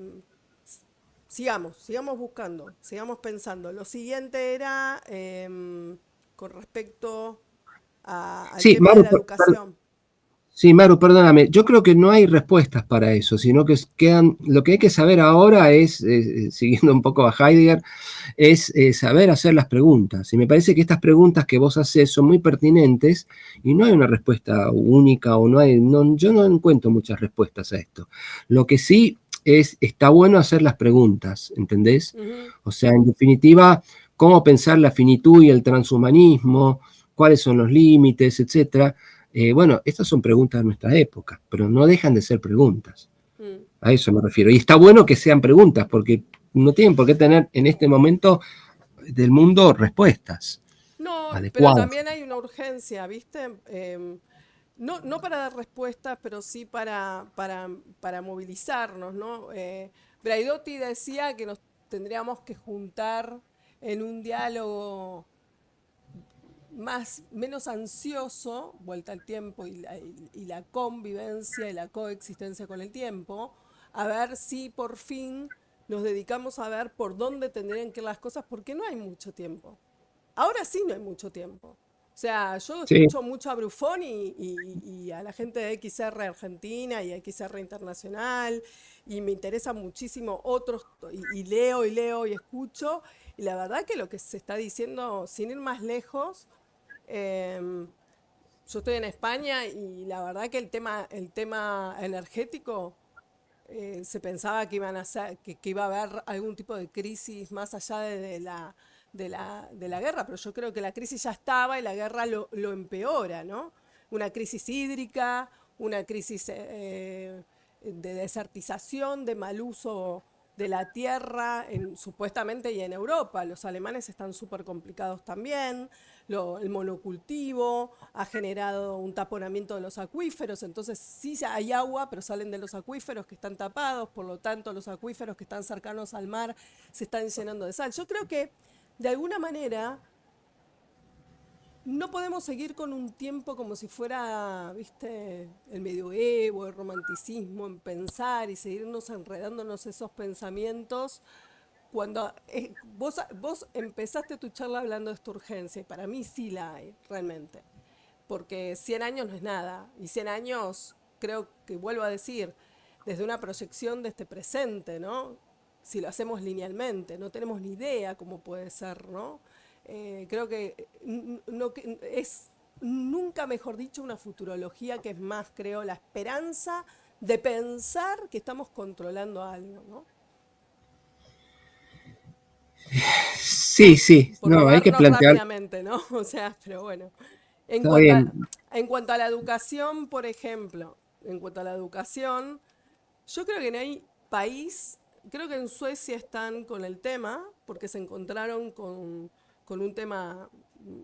sigamos buscando, sigamos pensando. Lo siguiente era con respecto al Sí, tema de Maru, la educación. sí, Maru, perdóname. Yo creo que no hay respuestas para eso, sino que lo que hay que saber ahora es, siguiendo un poco a Heidegger, es saber hacer las preguntas. Y me parece que estas preguntas que vos haces son muy pertinentes y no hay una respuesta única o yo no encuentro muchas respuestas a esto. Lo que sí está bueno hacer las preguntas, ¿entendés? Ujú. O sea, en definitiva, cómo pensar la finitud y el transhumanismo, cuáles son los límites, etcétera. Bueno, estas son preguntas de nuestra época, pero no dejan de ser preguntas. Mm. A eso me refiero. Y está bueno que sean preguntas, porque no tienen por qué tener en este momento del mundo respuestas No, pero adecuadas. también hay una urgencia, ¿viste? No para dar respuestas, pero sí para movilizarnos, ¿no? Braidotti decía que nos tendríamos que juntar en un diálogo menos ansioso, vuelta al tiempo y la convivencia y la coexistencia con el tiempo, a ver si por fin nos dedicamos a ver por dónde tendrían que ir las cosas, porque no hay mucho tiempo. Ahora sí no hay mucho tiempo. O sea, yo Sí, escucho mucho a Brufón y a la gente de XR Argentina y XR Internacional y me interesa muchísimo otros y leo y escucho y la verdad que lo que se está diciendo, sin ir más lejos, eh, yo estoy en España y la verdad que el tema energético se pensaba que que iba a haber algún tipo de crisis más allá de la guerra, pero yo creo que la crisis ya estaba y la guerra lo empeora, ¿no? Una crisis hídrica, una crisis de desertización, de mal uso de la tierra, supuestamente y en Europa. Los alemanes están súper complicados también. El monocultivo ha generado un taponamiento de los acuíferos, entonces sí hay agua, pero salen de los acuíferos que están tapados, por lo tanto los acuíferos que están cercanos al mar se están llenando de sal. Yo creo que de alguna manera no podemos seguir con un tiempo como si fuera, viste, el medioevo, el romanticismo, en pensar y seguirnos enredándonos esos pensamientos cuando vos empezaste tu charla hablando de esta urgencia, y para mí sí la hay, realmente. Porque 100 años no es nada, y 100 años, creo que vuelvo a decir, desde una proyección de este presente, ¿no? Si lo hacemos linealmente, no tenemos ni idea cómo puede ser, ¿no? Creo que, que es, nunca mejor dicho, una futurología que es más, creo, la esperanza de pensar que estamos controlando algo, ¿no? Sí, sí, Por no, hay que movernos plantear, rápidamente, ¿no? O sea, pero bueno. En está cuanto a, bien, en cuanto a la educación, por ejemplo, en cuanto a la educación, yo creo que no hay país, creo que en Suecia están con el tema, porque se encontraron con un tema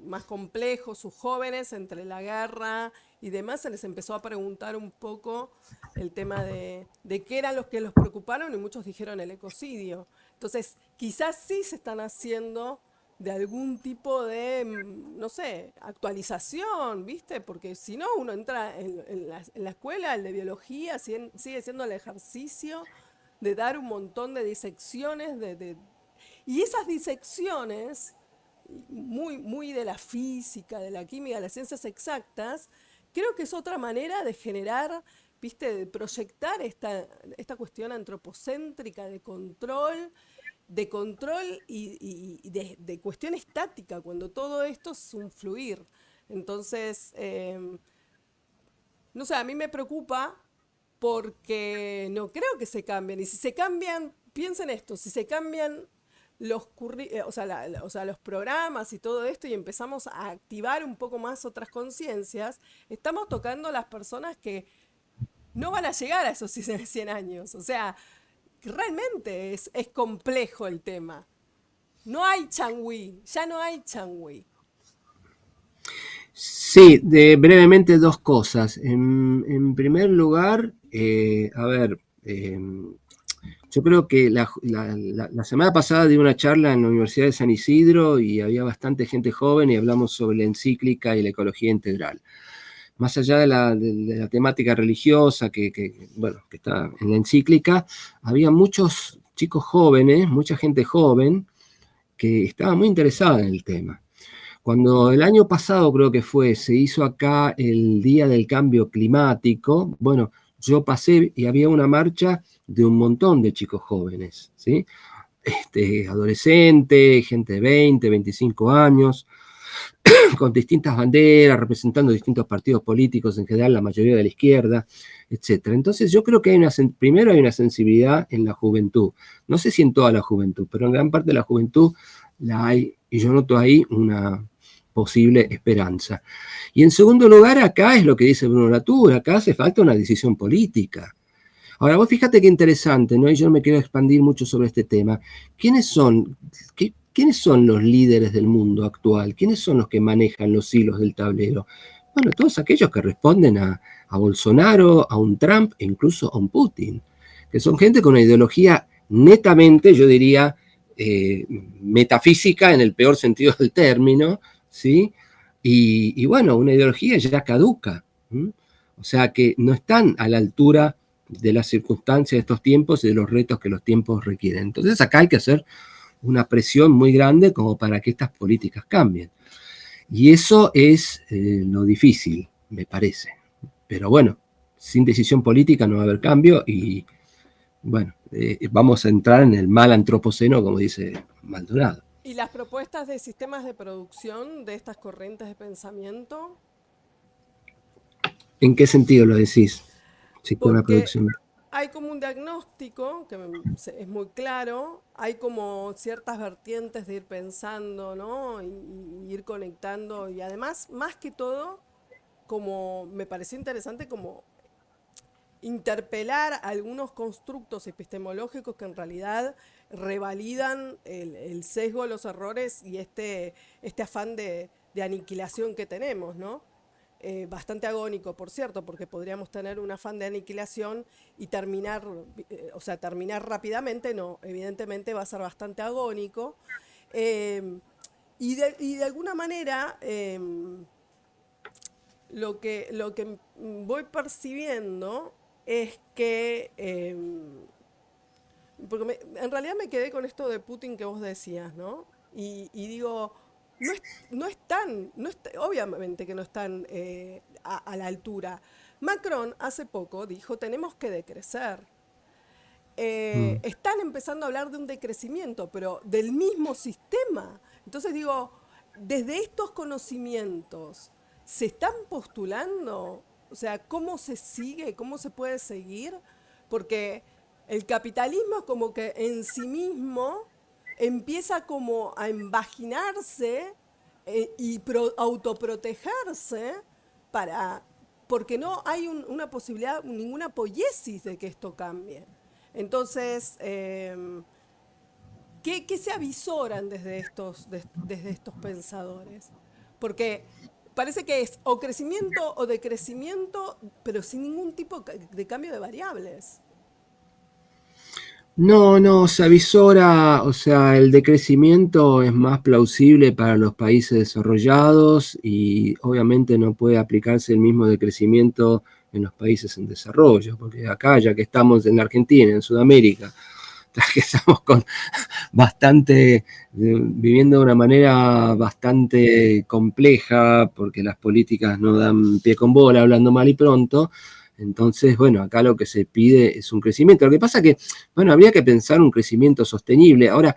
más complejo, sus jóvenes, entre la guerra y demás, se les empezó a preguntar un poco el tema de qué eran los que los preocuparon y muchos dijeron el ecocidio. Entonces, quizás sí se están haciendo de algún tipo de, no sé, actualización, ¿viste? Porque si no, uno entra en la escuela, el de biología, sigue siendo el ejercicio de dar un montón de disecciones, y esas disecciones, muy de la física, de la química, de las ciencias exactas, creo que es otra manera de generar, ¿viste? De proyectar esta cuestión antropocéntrica de control y de cuestión estática, cuando todo esto es un fluir. Entonces, no sé, a mí me preocupa porque no creo que se cambien. Y si se cambian, piensen esto, si se cambian o sea, los programas y todo esto y empezamos a activar un poco más otras conciencias, estamos tocando a las personas que no van a llegar a esos 100 años. O sea, realmente es complejo el tema. No hay changüí, ya no hay changüí. sí, brevemente dos cosas. En primer lugar, a ver, yo creo que la semana pasada di una charla en la Universidad de San Isidro y había bastante gente joven y hablamos sobre la encíclica y la ecología integral. Más allá de la temática religiosa bueno, que está en la encíclica, había muchos chicos jóvenes, mucha gente joven que estaba muy interesada en el tema. Cuando el año pasado creo que fue, se hizo acá el Día del Cambio Climático, bueno, yo pasé y había una marcha de un montón de chicos jóvenes, ¿sí? Adolescentes, gente de 20, 25 años, con distintas banderas, representando distintos partidos políticos, en general la mayoría de la izquierda, etc. Entonces yo creo que primero hay una sensibilidad en la juventud, no sé si en toda la juventud, pero en gran parte de la juventud la hay, y yo noto ahí una posible esperanza. Y en segundo lugar, acá es lo que dice Bruno Latour, acá hace falta una decisión política. Ahora, vos fíjate qué interesante, ¿no? Y yo no me quiero expandir mucho sobre este tema. ¿Quiénes son los líderes del mundo actual? ¿Quiénes son los que manejan los hilos del tablero? Bueno, todos aquellos que responden a Bolsonaro, a un Trump e incluso a un Putin, que son gente con una ideología netamente, yo diría, metafísica en el peor sentido del término, ¿sí? Y bueno, una ideología ya caduca. ¿Mm? O sea que no están a la altura de las circunstancias de estos tiempos y de los retos que los tiempos requieren. Entonces acá hay que hacer una presión muy grande como para que estas políticas cambien. Y eso es lo difícil, me parece. Pero bueno, sin decisión política no va a haber cambio y bueno, vamos a entrar en el mal antropoceno, como dice Maldonado. ¿Y las propuestas de sistemas de producción de estas corrientes de pensamiento? ¿En qué sentido lo decís? Sistema de Porque producción. hay como un diagnóstico que es muy claro, hay como ciertas vertientes de ir pensando, ¿no? Y ir conectando y además, más que todo, como me pareció interesante como interpelar algunos constructos epistemológicos que en realidad revalidan el sesgo, los errores y este afán de aniquilación que tenemos, ¿no? Bastante agónico, por cierto, porque podríamos tener un afán de aniquilación y terminar, o sea, terminar rápidamente, no, evidentemente va a ser bastante agónico. Eh, y de alguna manera, lo que voy percibiendo es que, porque en realidad me quedé con esto de Putin que vos decías, ¿no? Y digo, no están, obviamente que no están a la altura. Macron hace poco dijo, tenemos que decrecer. Están empezando a hablar de un decrecimiento, pero del mismo sistema. Entonces digo, desde estos conocimientos, ¿se están postulando? O sea, ¿cómo se sigue? ¿Cómo se puede seguir? Porque el capitalismo es como que en sí mismo empieza como a embaginarse y autoprotegerse para, porque no hay una posibilidad, ninguna poiesis de que esto cambie. Entonces, ¿qué se avisoran desde estos pensadores? Porque parece que es o crecimiento o decrecimiento, pero sin ningún tipo de cambio de variables. No, no, se avisora, o sea, el decrecimiento es más plausible para los países desarrollados y obviamente no puede aplicarse el mismo decrecimiento en los países en desarrollo, porque acá, ya que estamos en Argentina, en Sudamérica, ya que estamos con bastante, viviendo de una manera bastante compleja, porque las políticas no dan pie con bola, hablando mal y pronto. Entonces, bueno, acá lo que se pide es un crecimiento. Lo que pasa que, bueno, habría que pensar un crecimiento sostenible. Ahora,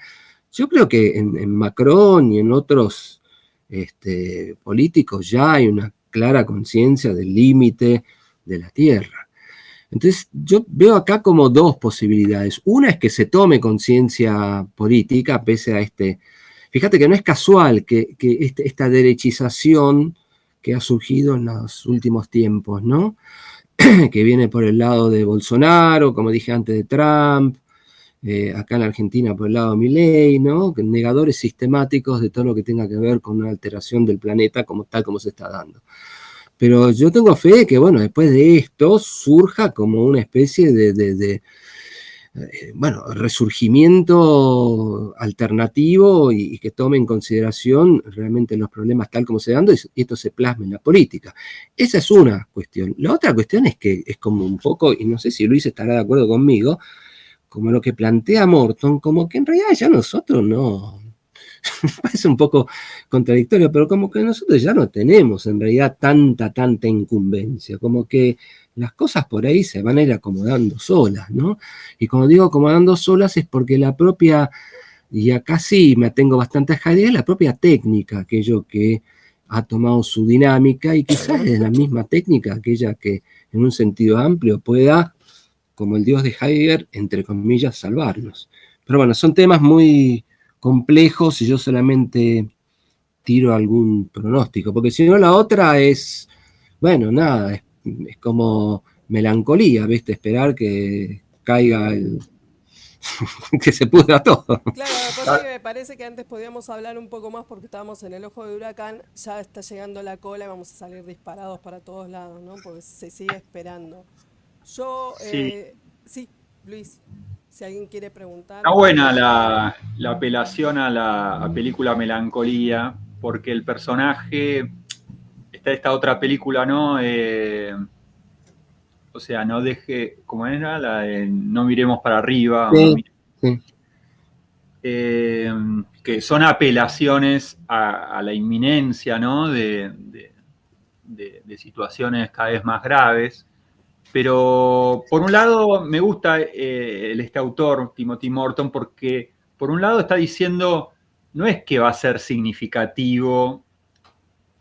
yo creo que en Macron y en otros políticos ya hay una clara conciencia del límite de la Tierra. Entonces, yo veo acá como dos posibilidades. Una es que se tome conciencia política, pese a Fíjate que no es casual que esta derechización que ha surgido en los últimos tiempos, ¿no? Que viene por el lado de Bolsonaro, como dije antes, de Trump, acá en Argentina por el lado de Milei, ¿no? Negadores sistemáticos de todo lo que tenga que ver con una alteración del planeta tal como se está dando. Pero yo tengo fe de que, bueno, después de esto surja como una especie de resurgimiento alternativo y que tome en consideración realmente los problemas tal como se dan y esto se plasme en la política. Esa es una cuestión. La otra cuestión es que es como un poco, y no sé si Luis estará de acuerdo conmigo, como lo que plantea Morton, como que en realidad ya nosotros no, parece un poco contradictorio, pero como que nosotros ya no tenemos en realidad tanta incumbencia, como que las cosas por ahí se van a ir acomodando solas, ¿no? Y cuando digo acomodando solas es porque la propia, y acá sí me atengo bastante a Heidegger, la propia técnica, aquello que ha tomado su dinámica y quizás es la misma técnica, aquella que en un sentido amplio pueda, como el Dios de Heidegger, entre comillas, salvarnos. Pero bueno, son temas muy complejos y yo solamente tiro algún pronóstico, porque si no la otra es, bueno, nada, es como melancolía, ¿viste? Esperar que caiga que se pudra todo. Claro, lo que pasa es que me parece que antes podíamos hablar un poco más porque estábamos en el ojo de huracán, ya está llegando la cola y vamos a salir disparados para todos lados, ¿no? Porque se sigue esperando. Yo, Sí, sí, Luis, si alguien quiere preguntar. está buena la apelación a la película Melancolía, porque el personaje, está esta otra película, ¿no? O sea, no deje, ¿cómo era? La de No miremos para arriba, o no Sí, sí. que son apelaciones a la inminencia, ¿no? De situaciones cada vez más graves. Pero por un lado me gusta este autor, Timothy Morton, porque por un lado está diciendo, no es que va a ser significativo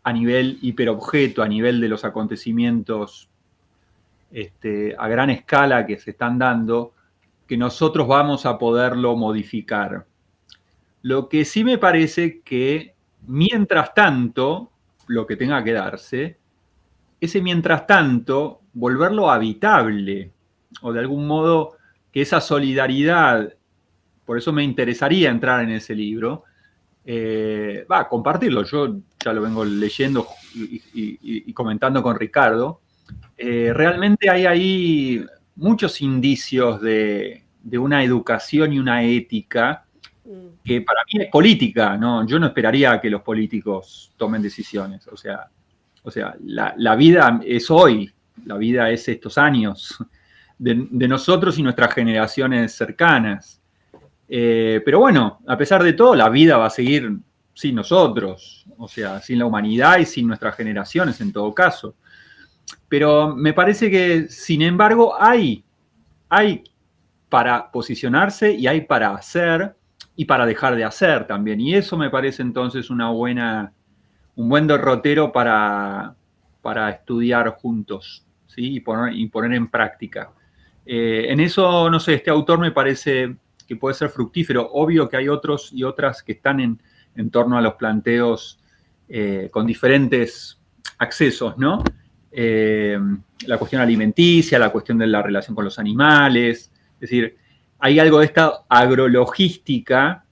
a nivel hiperobjeto, a nivel de los acontecimientos a gran escala que se están dando, que nosotros vamos a poderlo modificar. Lo que sí me parece que mientras tanto, lo que tenga que darse, ese mientras tanto, volverlo habitable, o de algún modo que esa solidaridad, por eso me interesaría entrar en ese libro, compartirlo, yo ya lo vengo leyendo y comentando con Ricardo, realmente hay ahí muchos indicios de una educación y una ética Mm. que para mí es política, ¿no? Yo no esperaría que los políticos tomen decisiones, o sea, la vida es hoy, la vida es estos años de nosotros y nuestras generaciones cercanas. Pero bueno, a pesar de todo, la vida va a seguir sin nosotros, o sea, sin la humanidad y sin nuestras generaciones en todo caso. Pero me parece que, sin embargo, hay para posicionarse y hay para hacer, y para dejar de hacer también. Y eso me parece entonces un buen derrotero para estudiar juntos, ¿sí? Y poner en práctica. En eso, no sé, este autor me parece que puede ser fructífero. Obvio que hay otros y otras que están en torno a los planteos con diferentes accesos, ¿no? La cuestión alimenticia, la cuestión de la relación con los animales, es decir, hay algo de esta agrologística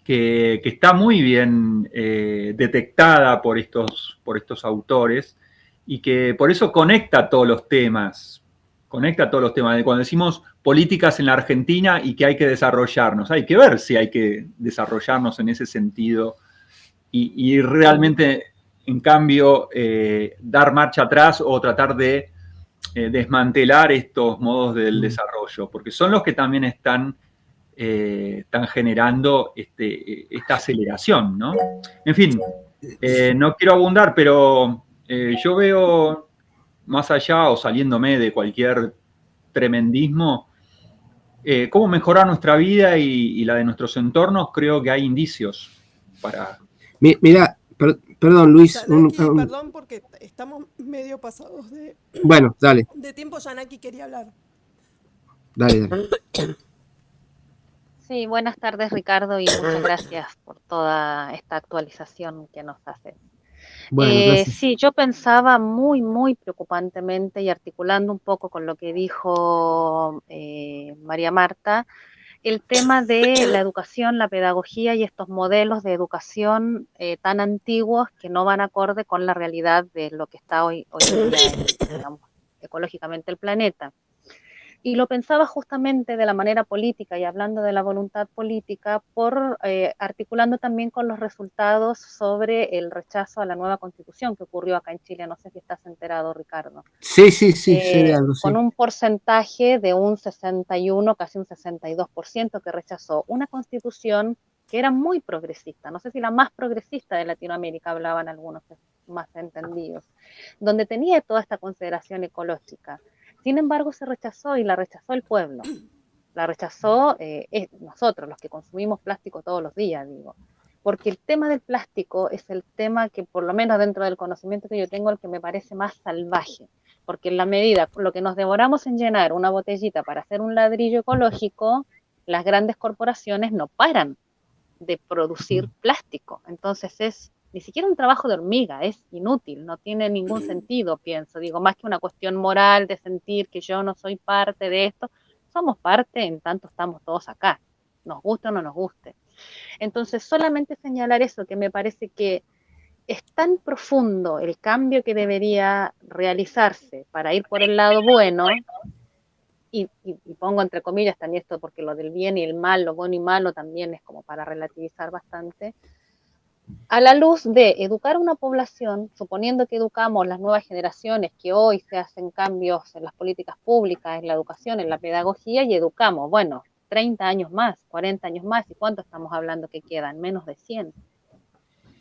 que está muy bien detectada por estos autores y que por eso conecta todos los temas. Conecta todos los temas. Cuando decimos políticas en la Argentina y que hay que desarrollarnos, hay que ver si hay que desarrollarnos en ese sentido y realmente, en cambio, dar marcha atrás o tratar de desmantelar estos modos del desarrollo, porque son los que también están generando esta aceleración, ¿no? En fin, no quiero abundar, pero yo veo, más allá o saliéndome de cualquier tremendismo, cómo mejorar nuestra vida y la de nuestros entornos. Creo que hay indicios para... Mira, perdón, Luis. Yanaki, perdón porque estamos medio pasados Bueno, dale, de tiempo. Yanaki quería hablar. dale. Sí, buenas tardes, Ricardo, y muchas gracias por toda esta actualización que nos haces. Bueno, gracias. Sí, yo pensaba muy preocupantemente y articulando un poco con lo que dijo María Marta, el tema de la educación, la pedagogía y estos modelos de educación tan antiguos que no van acorde con la realidad de lo que está hoy en día, digamos, ecológicamente el planeta. Y lo pensaba justamente de la manera política y hablando de la voluntad política, articulando también con los resultados sobre el rechazo a la nueva constitución que ocurrió acá en Chile. No sé si estás enterado, Ricardo. Sí, sé de algo, sí. Con un porcentaje de un 61, casi un 62% que rechazó una constitución que era muy progresista. No sé si la más progresista de Latinoamérica, hablaban algunos más entendidos, donde tenía toda esta consideración ecológica. Sin embargo, se rechazó y la rechazó el pueblo. La rechazó nosotros, los que consumimos plástico todos los días, digo. Porque el tema del plástico es el tema que, por lo menos dentro del conocimiento que yo tengo, el que me parece más salvaje. Porque en la medida, lo que nos devoramos en llenar una botellita para hacer un ladrillo ecológico, las grandes corporaciones no paran de producir plástico. Entonces es ni siquiera un trabajo de hormiga, es inútil, no tiene ningún sentido, pienso. Digo, más que una cuestión moral de sentir que yo no soy parte de esto, somos parte en tanto estamos todos acá, nos guste o no nos guste. Entonces, solamente señalar eso, que me parece que es tan profundo el cambio que debería realizarse para ir por el lado bueno, y pongo entre comillas también esto porque lo del bien y el mal, lo bueno y malo también es como para relativizar bastante, a la luz de educar a una población, suponiendo que educamos las nuevas generaciones, que hoy se hacen cambios en las políticas públicas, en la educación, en la pedagogía, y educamos, bueno, 30 años más, 40 años más, ¿y cuánto estamos hablando que quedan? Menos de 100.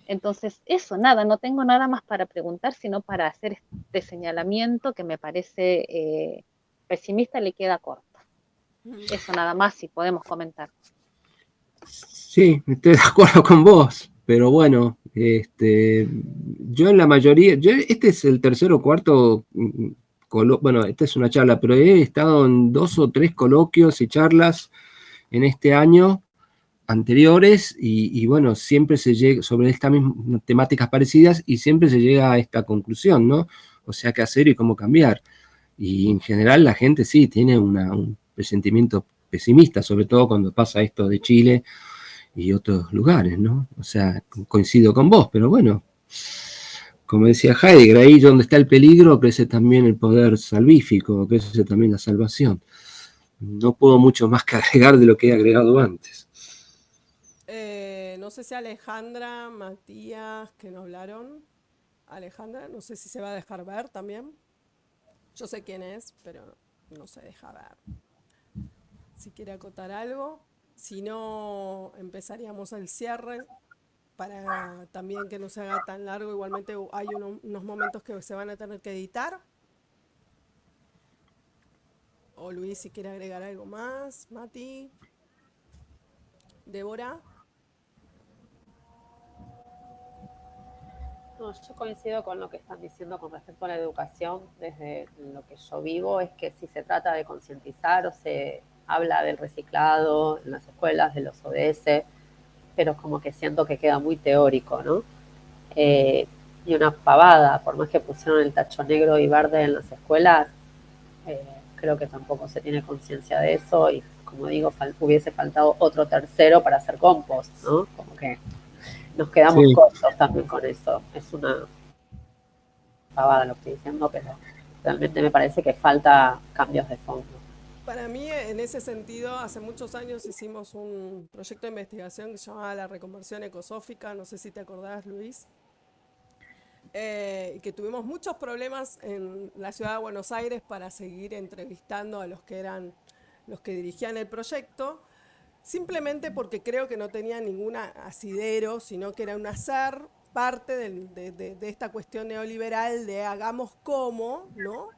Entonces, eso, nada, no tengo nada más para preguntar, sino para hacer este señalamiento que me parece pesimista y le queda corto. Eso nada más, si podemos comentar. Sí, estoy de acuerdo con vos, pero bueno, yo en la mayoría, este es el tercer o cuarto, bueno, esta es una charla, pero he estado en 2 o 3 coloquios y charlas en este año anteriores y bueno, siempre se llega sobre estas mismas temáticas parecidas y siempre se llega a esta conclusión, ¿no? O sea, qué hacer y cómo cambiar. Y en general la gente sí tiene un presentimiento pesimista, sobre todo cuando pasa esto de Chile y otros lugares, ¿no? O sea, coincido con vos, pero bueno, como decía Heidegger, ahí donde está el peligro crece también el poder salvífico, crece también la salvación. No puedo mucho más que agregar de lo que he agregado antes. No sé si Alejandra, Matías, que no hablaron. Alejandra, no sé si se va a dejar ver también. Yo sé quién es, pero no se deja ver. Si quiere acotar algo. Si no, empezaríamos el cierre para también que no se haga tan largo. Igualmente hay unos momentos que se van a tener que editar. O Luis, si quiere agregar algo más. Mati. Débora. No, yo coincido con lo que están diciendo con respecto a la educación. Desde lo que yo vivo es que si se trata de concientizar o se habla del reciclado en las escuelas, de los ODS, pero es como que siento que queda muy teórico, ¿no? Y una pavada, por más que pusieron el tacho negro y verde en las escuelas, creo que tampoco se tiene conciencia de eso y, como digo, hubiese faltado otro tercero para hacer compost, ¿no? Como que nos quedamos Sí. cortos también con eso. Es una pavada lo que estoy diciendo, pero realmente me parece que falta cambios de fondo. Para mí, en ese sentido, hace muchos años hicimos un proyecto de investigación que se llamaba la reconversión ecosófica, no sé si te acordás, Luis, y que tuvimos muchos problemas en la ciudad de Buenos Aires para seguir entrevistando a los que eran los que dirigían el proyecto, simplemente porque creo que no tenía ningún asidero, sino que era un hacer parte de esta cuestión neoliberal de hagamos como, ¿no?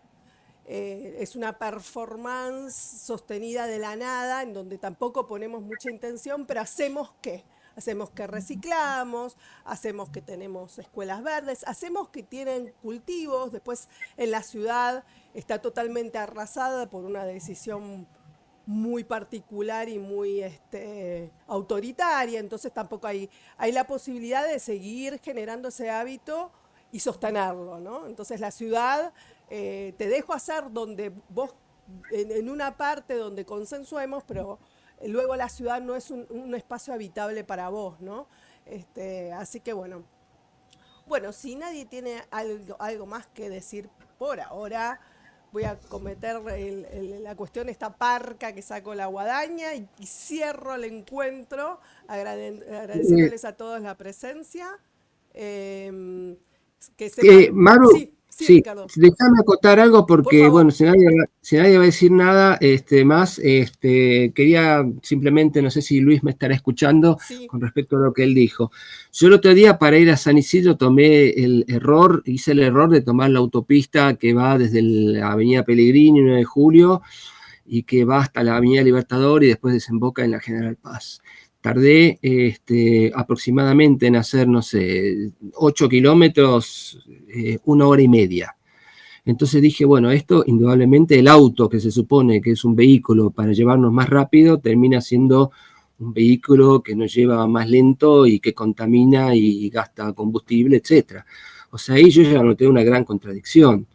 Es una performance sostenida de la nada, en donde tampoco ponemos mucha intención, pero hacemos qué. Hacemos que reciclamos, hacemos que tenemos escuelas verdes, hacemos que tienen cultivos, después en la ciudad está totalmente arrasada por una decisión muy particular y muy autoritaria, entonces tampoco hay la posibilidad de seguir generando ese hábito y sostenerlo, ¿no? Entonces la ciudad te dejo hacer donde vos, en una parte donde consensuemos, pero luego la ciudad no es un espacio habitable para vos, ¿no? Así que bueno, si nadie tiene algo más que decir por ahora, voy a cometer la cuestión esta parca que sacó la guadaña y cierro el encuentro agradeciéndoles a todos la presencia. Eh, que sepan... Maru, Sí, sí, Ricardo, déjame acotar algo por porque, bueno, favor. si nadie va a decir nada más, quería simplemente, no sé si Luis me estará escuchando Sí, con respecto a lo que él dijo. Yo el otro día para ir a San Isidro hice el error de tomar la autopista que va desde la Avenida Pellegrini, 9 de Julio, y que va hasta la Avenida Libertador y después desemboca en la General Paz. Tardé aproximadamente en hacer, no sé, 8 kilómetros, 1 hora y media. Entonces dije, bueno, esto indudablemente el auto, que se supone que es un vehículo para llevarnos más rápido, termina siendo un vehículo que nos lleva más lento y que contamina y gasta combustible, etc. O sea, ahí yo ya noté una gran contradicción.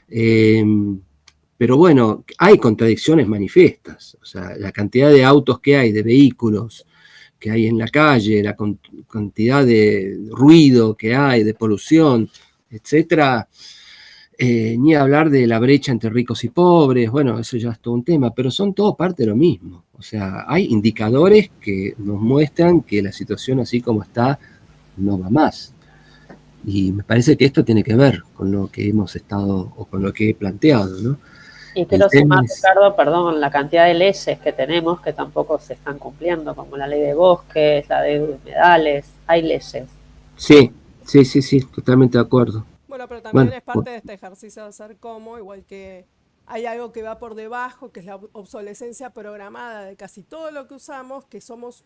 Pero bueno, hay contradicciones manifiestas. O sea, la cantidad de autos que hay, de vehículos que hay en la calle, la cantidad de ruido que hay, de polución, etcétera. Ni hablar de la brecha entre ricos y pobres, bueno, eso ya es todo un tema, pero son todo parte de lo mismo. O sea, hay indicadores que nos muestran que la situación así como está no va más. Y me parece que esto tiene que ver con lo que hemos estado, o con lo que he planteado, ¿no? Y quiero sumar, Ricardo, perdón, la cantidad de leyes que tenemos que tampoco se están cumpliendo, como la ley de bosques, la de humedales, hay leyes. Sí, totalmente de acuerdo. bueno, pero también Bueno, es parte de este ejercicio de hacer como, igual que hay algo que va por debajo, que es la obsolescencia programada de casi todo lo que usamos, que somos,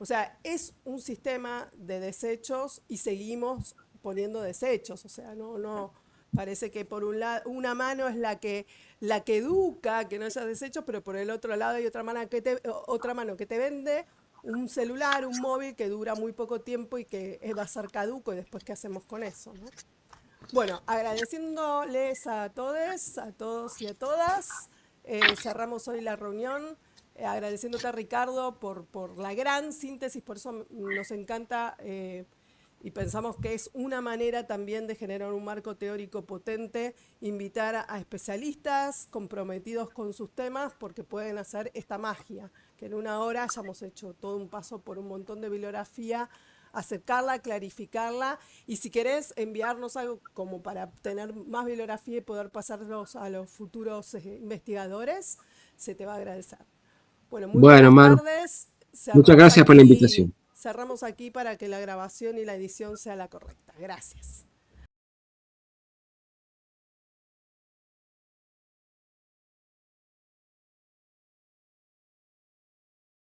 o sea, es un sistema de desechos y seguimos poniendo desechos, o sea, no, parece que por un lado, una mano es la que educa que no haya desechos, pero por el otro lado hay otra mano que te vende un celular, un móvil que dura muy poco tiempo y que va a ser caduco y después qué hacemos con eso, ¿no? Bueno, agradeciéndoles a todos y a todas, cerramos hoy la reunión, agradeciéndote a Ricardo por la gran síntesis, por eso nos encanta y pensamos que es una manera también de generar un marco teórico potente, invitar a especialistas comprometidos con sus temas porque pueden hacer esta magia, que en una hora hayamos hecho todo un paso por un montón de bibliografía, acercarla, clarificarla y si querés enviarnos algo como para tener más bibliografía y poder pasarlos a los futuros investigadores, se te va a agradecer. Bueno, muy buenas Maru, tardes. muchas gracias por la invitación. Cerramos aquí para que la grabación y la edición sea la correcta. Gracias.